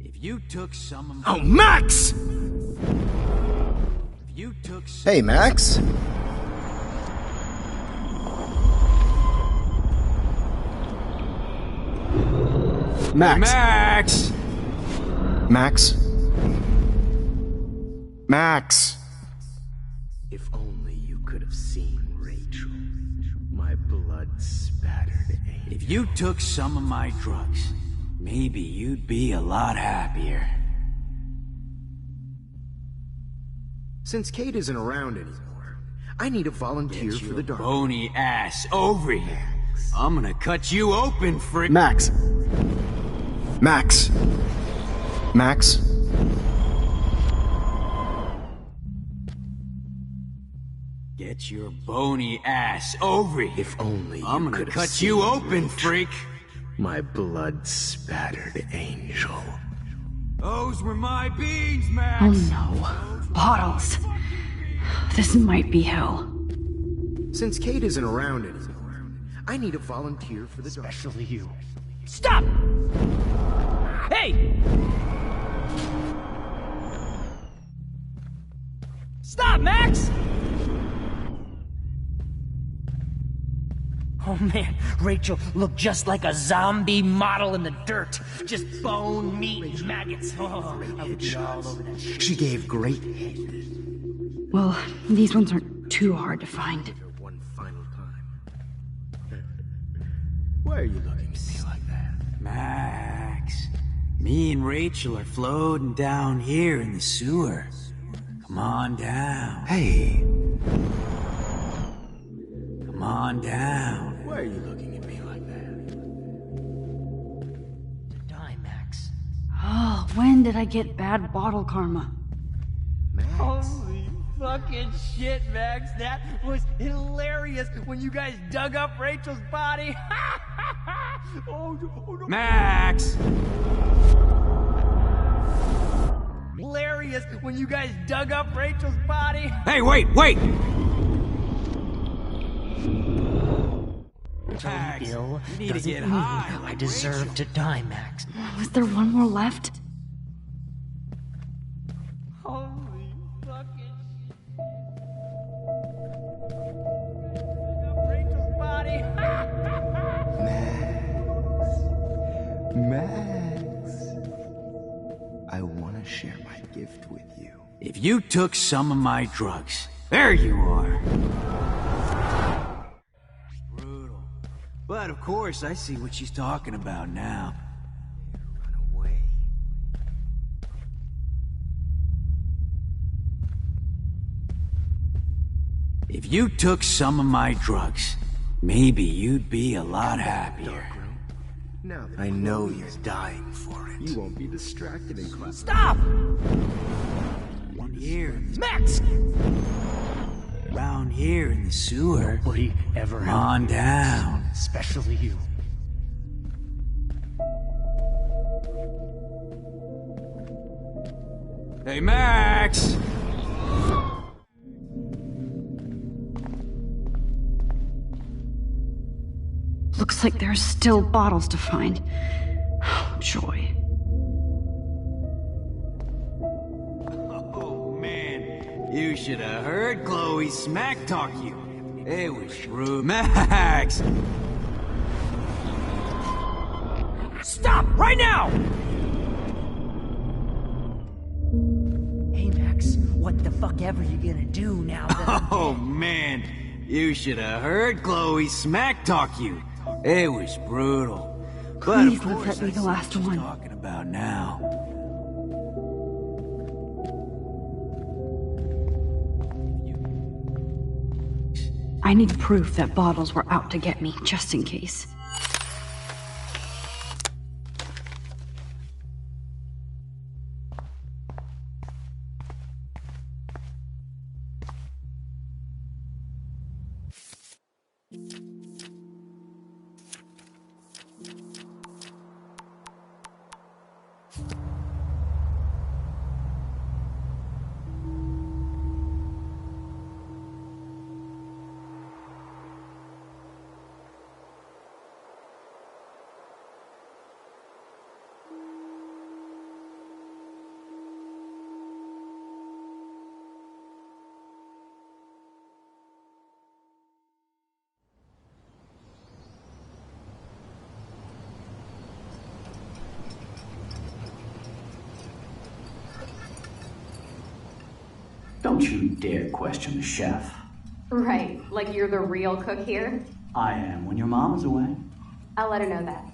If you took some of my... Oh, Max! If you took some... Hey, Max. Max. Max! Max. Max. If only you could have seen Rachel. My blood spattered angel. If you took some of my drugs, maybe you'd be a lot happier. Since Kate isn't around anymore, I need a volunteer Get for your the dark. bony ass over here. I'm gonna cut you open, frick. Max. Max. Max. Get your bony ass over here. If only you I'm gonna could have cut seen you open, Rachel. freak. My blood spattered angel. Those were my beans, Max. Oh no. Bottles. This might be hell. Since Kate isn't around anymore, I need a volunteer for the dark. Especially you. Stop! Hey! Stop, Max! Oh man, Rachel looked just like a zombie model in the dirt. Just bone, meat, and maggots. Oh, I would be all over that shit. She gave great head. Well, these ones aren't too hard to find. One final time. Why are you looking at me like that? Max, me and Rachel are floating down here in the sewer. Come on down. Hey. Come on down. Why are you looking at me like that? To die, Max. Oh, when did I get bad bottle karma? Holy fucking shit, Max. That was hilarious when you guys dug up Rachel's body. Oh, no. Max! Hilarious when you guys dug up Rachel's body. Hey, wait! Totally ill you need to doesn't get mean high, I deserve to die, Max. Was there one more left? Holy fucking Rachel's body. Max. I want to share my gift with you. If you took some of my drugs, there you are. Brutal. But of course, I see what she's talking about now. Run away. If you took some of my drugs, maybe you'd be a lot happier. Now that I know you're dying for it. You won't be distracted in class. Stop! Here, Max! around here in the sewer. Nobody ever Come on down. Especially you. Hey, Max! Looks like there's still bottles to find. Oh, joy. You should have heard Chloe smack talk you. It was rude. Max! Stop! Right now! Hey, Max, what the fuck ever you gonna do now that Oh, man. You should have heard Chloe smack talk you. It was brutal. But Please of let course, that be the last one. Talking about now. I need proof that bottles were out to get me, just in case. Don't you dare question the chef. Right, like you're the real cook here? I am when your mom is away. I'll let her know that.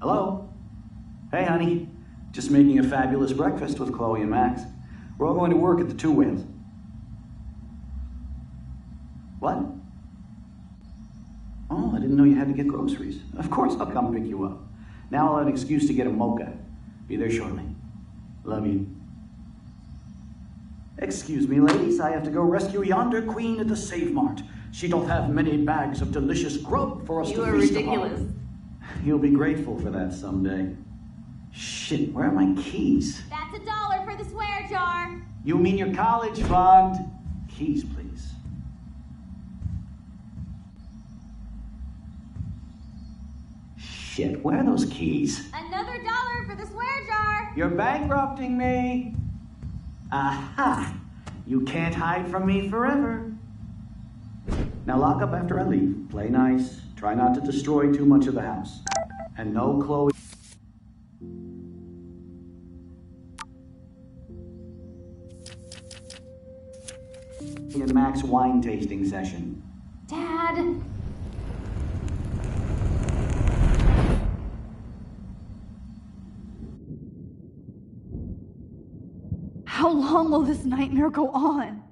Hello? Hey, honey. Just making a fabulous breakfast with Chloe and Max. We're all going to work at the Two Whales. What? Oh, I didn't know you had to get groceries. Of course I'll come pick you up. Now I'll have an excuse to get a mocha. Be there shortly. Love you. Excuse me, ladies. I have to go rescue yonder queen at the Save Mart. She doth have many bags of delicious grub for us to feast upon. You are ridiculous. You'll be grateful for that someday. Shit, where are my keys? That's $1 for the swear jar. You mean your college fund? Keys, please. Shit, where are those keys? Another $1 for the swear jar. You're bankrupting me. Aha! You can't hide from me forever. Now lock up after I leave. Play nice. Try not to destroy too much of the house. And no Chloe. And Max wine tasting session. Dad. How long will this nightmare go on?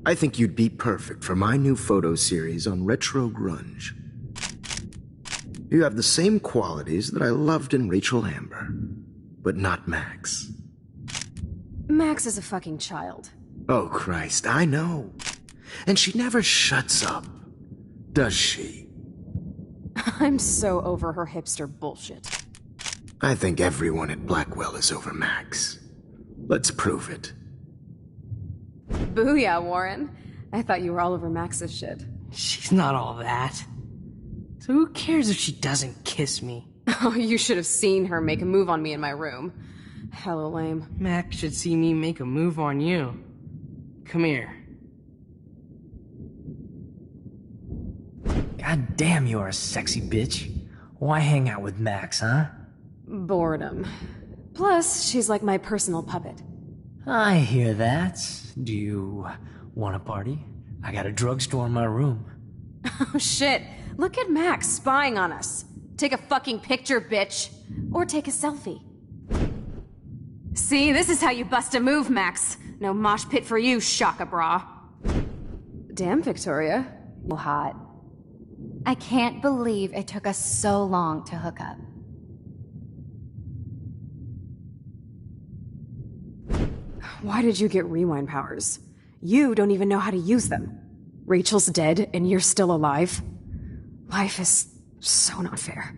I think you'd be perfect for my new photo series on retro grunge. You have the same qualities that I loved in Rachel Amber, but not Max. Max is a fucking child. Oh, Christ, I know. And she never shuts up, does she? I'm so over her hipster bullshit. I think everyone at Blackwell is over Max. Let's prove it. Booyah, Warren. I thought you were all over Max's shit. She's not all that. So who cares if she doesn't kiss me? Oh, you should have seen her make a move on me in my room. Hella lame. Max should see me make a move on you. Come here. God damn, you're a sexy bitch. Why hang out with Max, huh? Boredom. Plus, she's like my personal puppet. I hear that. Do you want a party? I got a drugstore in my room. Oh shit. Look at Max spying on us. Take a fucking picture, bitch. Or take a selfie. See, this is how you bust a move, Max. No mosh pit for you, Shaka Bra. Damn, Victoria. You're hot. I can't believe it took us so long to hook up. Why did you get rewind powers? You don't even know how to use them. Rachel's dead and you're still alive. Life is so not fair.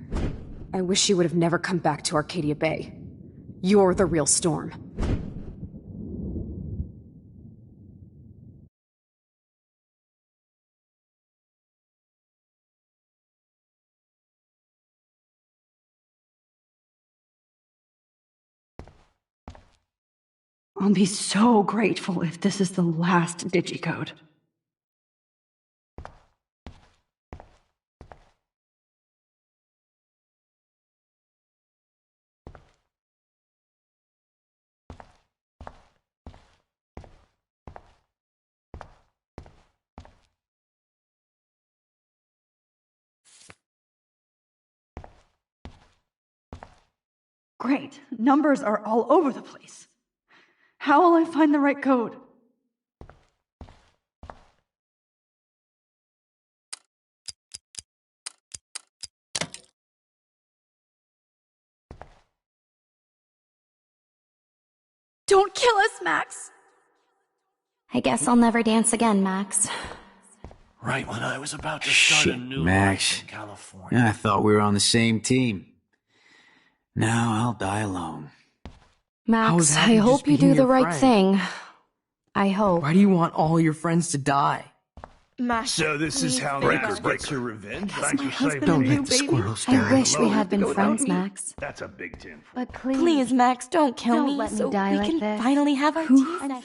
I wish you would have never come back to Arcadia Bay. You're the real Storm. I'll be so grateful if this is the last digicode. Great. Numbers are all over the place. How will I find the right code? Don't kill us, Max! I guess I'll never dance again, Max. Right when I was about to start Shit, a new Max. life in California. I thought we were on the same team. Now I'll die alone. Max, I hope you do the right thing. I hope. Why do you want all your friends to die? Max, So this is how Max gets her revenge? Thanks for saving Don't me. let the squirrels I die wish we alone. had been friends, Max. That's a big tin. But please, Please, Max, don't kill don't me let me so die we like can this. finally have our tea.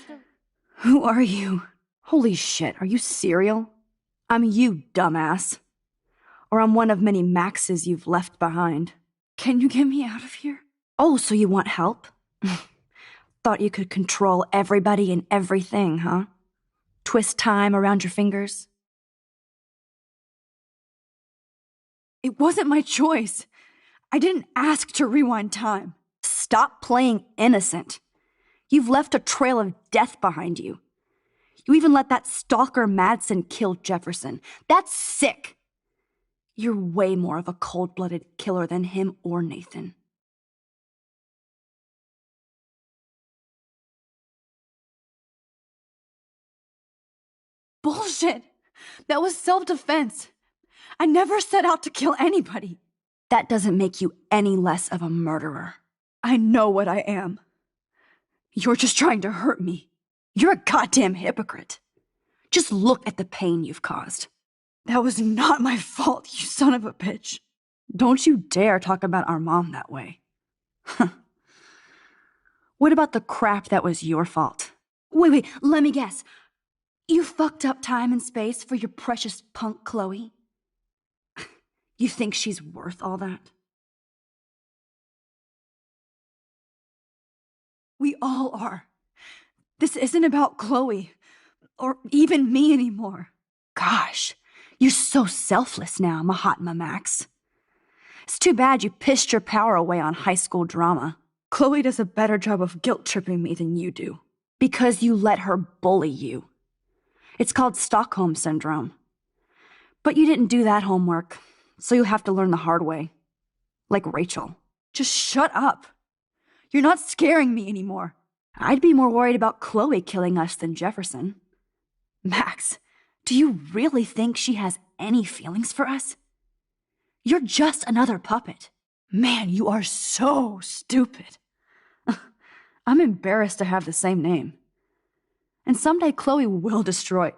Who are you? Holy shit, are you cereal? I'm you, dumbass. Or I'm one of many Maxes you've left behind. Can you get me out of here? Oh, so you want help? Thought you could control everybody and everything, huh? Twist time around your fingers? It wasn't my choice. I didn't ask to rewind time. Stop playing innocent. You've left a trail of death behind you. You even let that stalker Madsen kill Jefferson. That's sick. You're way more of a cold-blooded killer than him or Nathan. Bullshit! That was self-defense. I never set out to kill anybody. That doesn't make you any less of a murderer. I know what I am. You're just trying to hurt me. You're a goddamn hypocrite. Just look at the pain you've caused. That was not my fault, you son of a bitch. Don't you dare talk about our mom that way. What about the crap that was your fault? Wait, let me guess. You fucked up time and space for your precious punk Chloe? You think she's worth all that? We all are. This isn't about Chloe, or even me anymore. Gosh, you're so selfless now, Mahatma Max. It's too bad you pissed your power away on high school drama. Chloe does a better job of guilt-tripping me than you do, because you let her bully you. It's called Stockholm Syndrome. But you didn't do that homework, so you'll have to learn the hard way. Like Rachel. Just shut up. You're not scaring me anymore. I'd be more worried about Chloe killing us than Jefferson. Max, do you really think she has any feelings for us? You're just another puppet. Man, you are so stupid. I'm embarrassed to have the same name. And someday Chloe will destroy...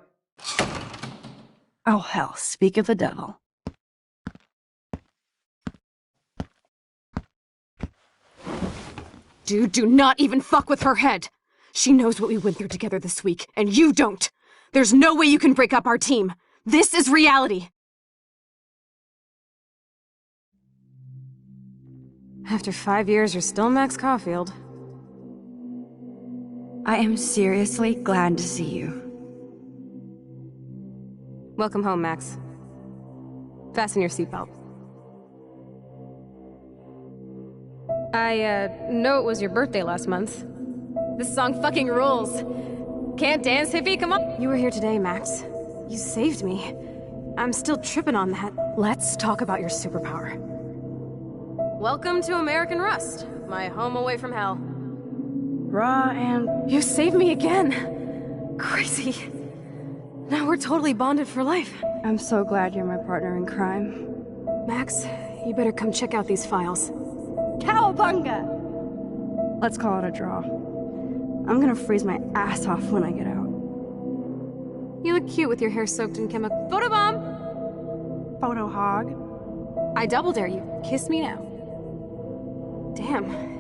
Oh hell, speak of the devil. Dude, do not even fuck with her head. She knows what we went through together this week, and you don't. There's no way you can break up our team. This is reality. After 5 years, you're still Max Caulfield. I am seriously glad to see you. Welcome home, Max. Fasten your seatbelt. I know it was your birthday last month. This song fucking rules. Can't dance, hippie? Come on. You were here today, Max. You saved me. I'm still tripping on that. Let's talk about your superpower. Welcome to American Rust, my home away from hell. Raw and... You saved me again. Crazy. Now we're totally bonded for life. I'm so glad you're my partner in crime. Max, you better come check out these files. Cowabunga! Let's call it a draw. I'm gonna freeze my ass off when I get out. You look cute with your hair soaked in chemical. Photobomb! Photo hog. I double dare you. Kiss me now. Damn.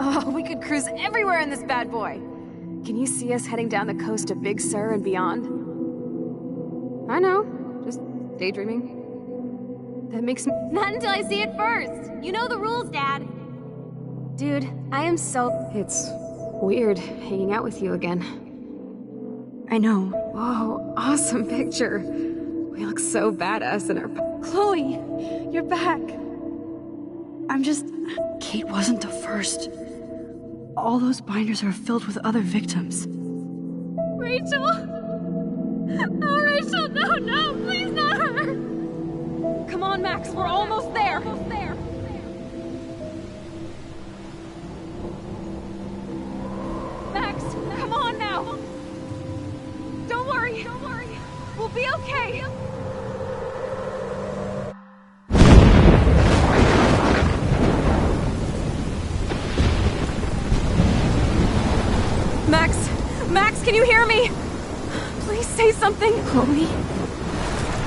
Oh, we could cruise everywhere in this bad boy. Can you see us heading down the coast to Big Sur and beyond? I know, just daydreaming. That makes me— Not until I see it first. You know the rules, Dad. Dude, I am so— It's weird hanging out with you again. I know. Whoa, awesome picture. We look so badass in our— Chloe, you're back. I'm just... Kate wasn't the first. All those binders are filled with other victims. Rachel? Oh, Rachel, no, please not her. Come on, Max, we're almost there. Max, come on now. Don't worry. We'll be okay. Max, can you hear me? Please say something. Chloe?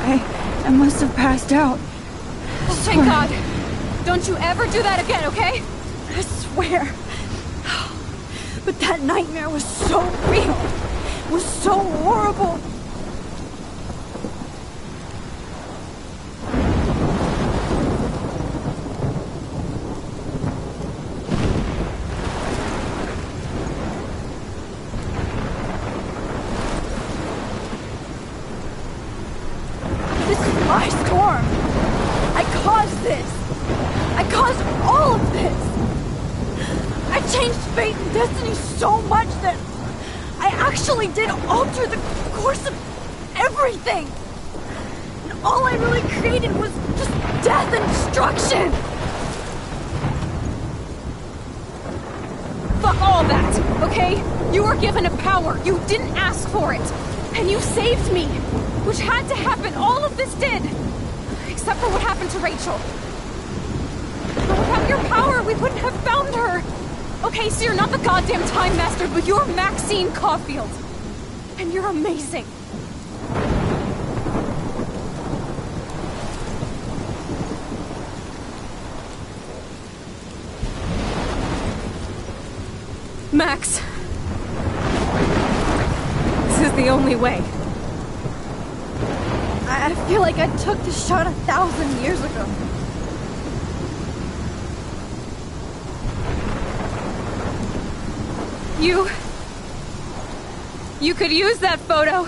I must have passed out. Oh, thank God. Don't you ever do that again, okay? I swear. But that nightmare was so real. It was so horrible. This is my storm. I caused this. I caused all of this. I changed fate and destiny so much that I actually did alter the course of everything. And all I really created was just death and destruction. Fuck all that, okay? You were given a power. You didn't ask for it. And you saved me, which had to happen. All of this did. Except for what happened to Rachel. But without your power, we wouldn't have found her. Okay, so you're not the goddamn Time Master, but you're Maxine Caulfield. And you're amazing. Max. This is the only way. I feel like I took the shot 1,000 years ago. You could use that photo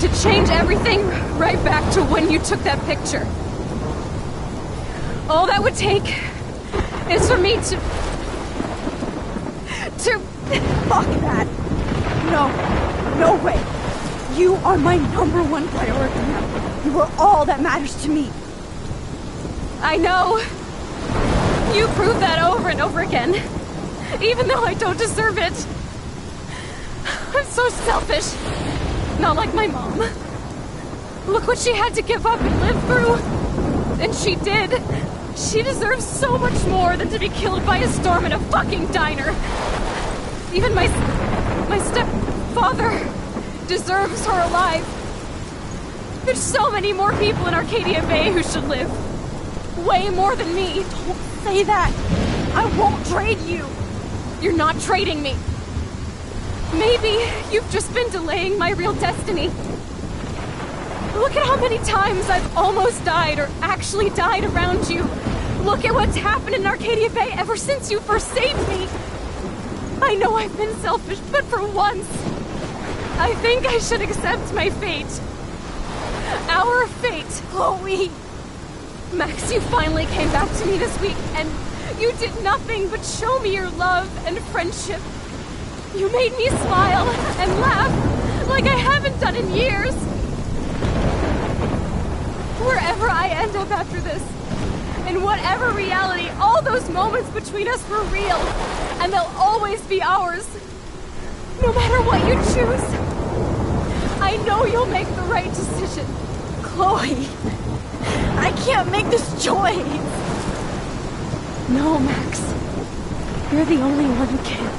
to change everything right back to when you took that picture. All that would take is for me to... Fuck that. No way. You are my #1 priority now. You are all that matters to me. I know. You prove that over and over again. Even though I don't deserve it. I'm so selfish. Not like my mom. Look what she had to give up and live through. And she did. She deserves so much more than to be killed by a storm in a fucking diner. Even my stepfather deserves her alive. There's so many more people in Arcadia Bay who should live. Way more than me. Don't say that. I won't trade you. You're not trading me. Maybe you've just been delaying my real destiny. Look at how many times I've almost died or actually died around you. Look at what's happened in Arcadia Bay ever since you first saved me. I know I've been selfish, but for once, I think I should accept my fate. Our fate. Chloe! Max, you finally came back to me this week, and you did nothing but show me your love and friendship. You made me smile and laugh like I haven't done in years. Wherever I end up after this, in whatever reality, all those moments between us were real, and they'll always be ours. No matter what you choose, I know you'll make the right decision. Chloe, I can't make this choice. No, Max. You're the only one who can.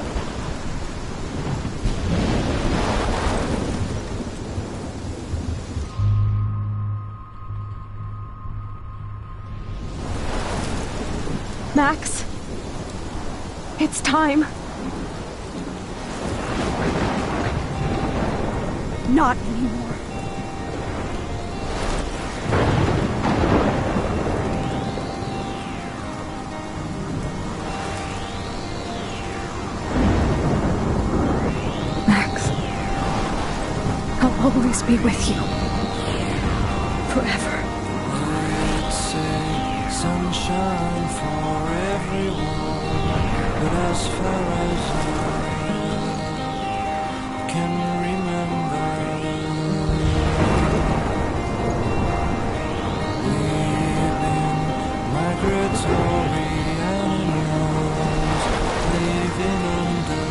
Max, it's time. Not anymore. Max, I'll always be with you. Forever. It's a sunshine for everyone, but as far as I can remember, we've been migratory animals living under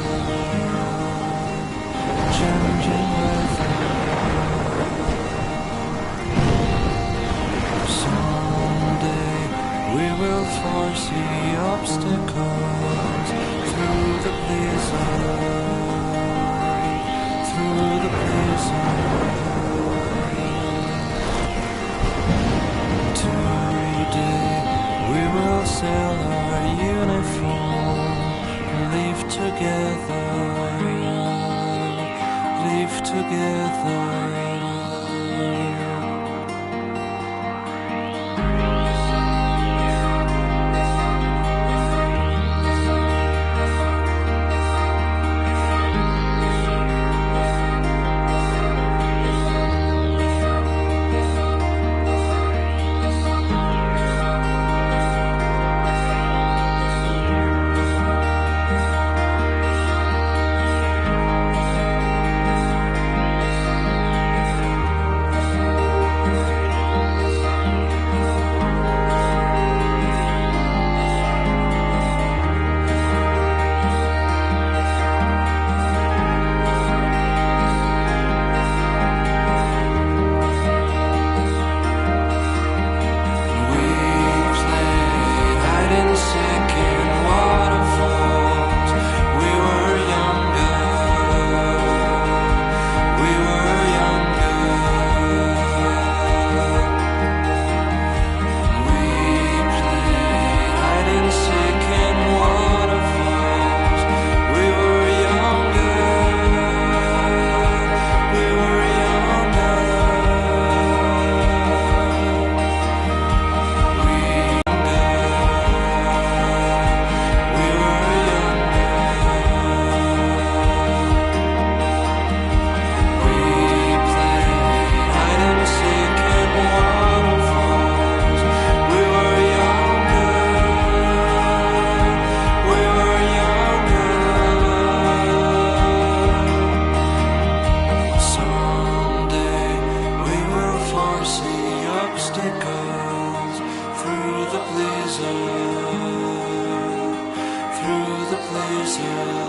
changing weather. Someday we will foresee obstacles through the blizzard, through the blizzard. Today we will sell our uniform, live together, live together. Through the blizzard, through the blizzard.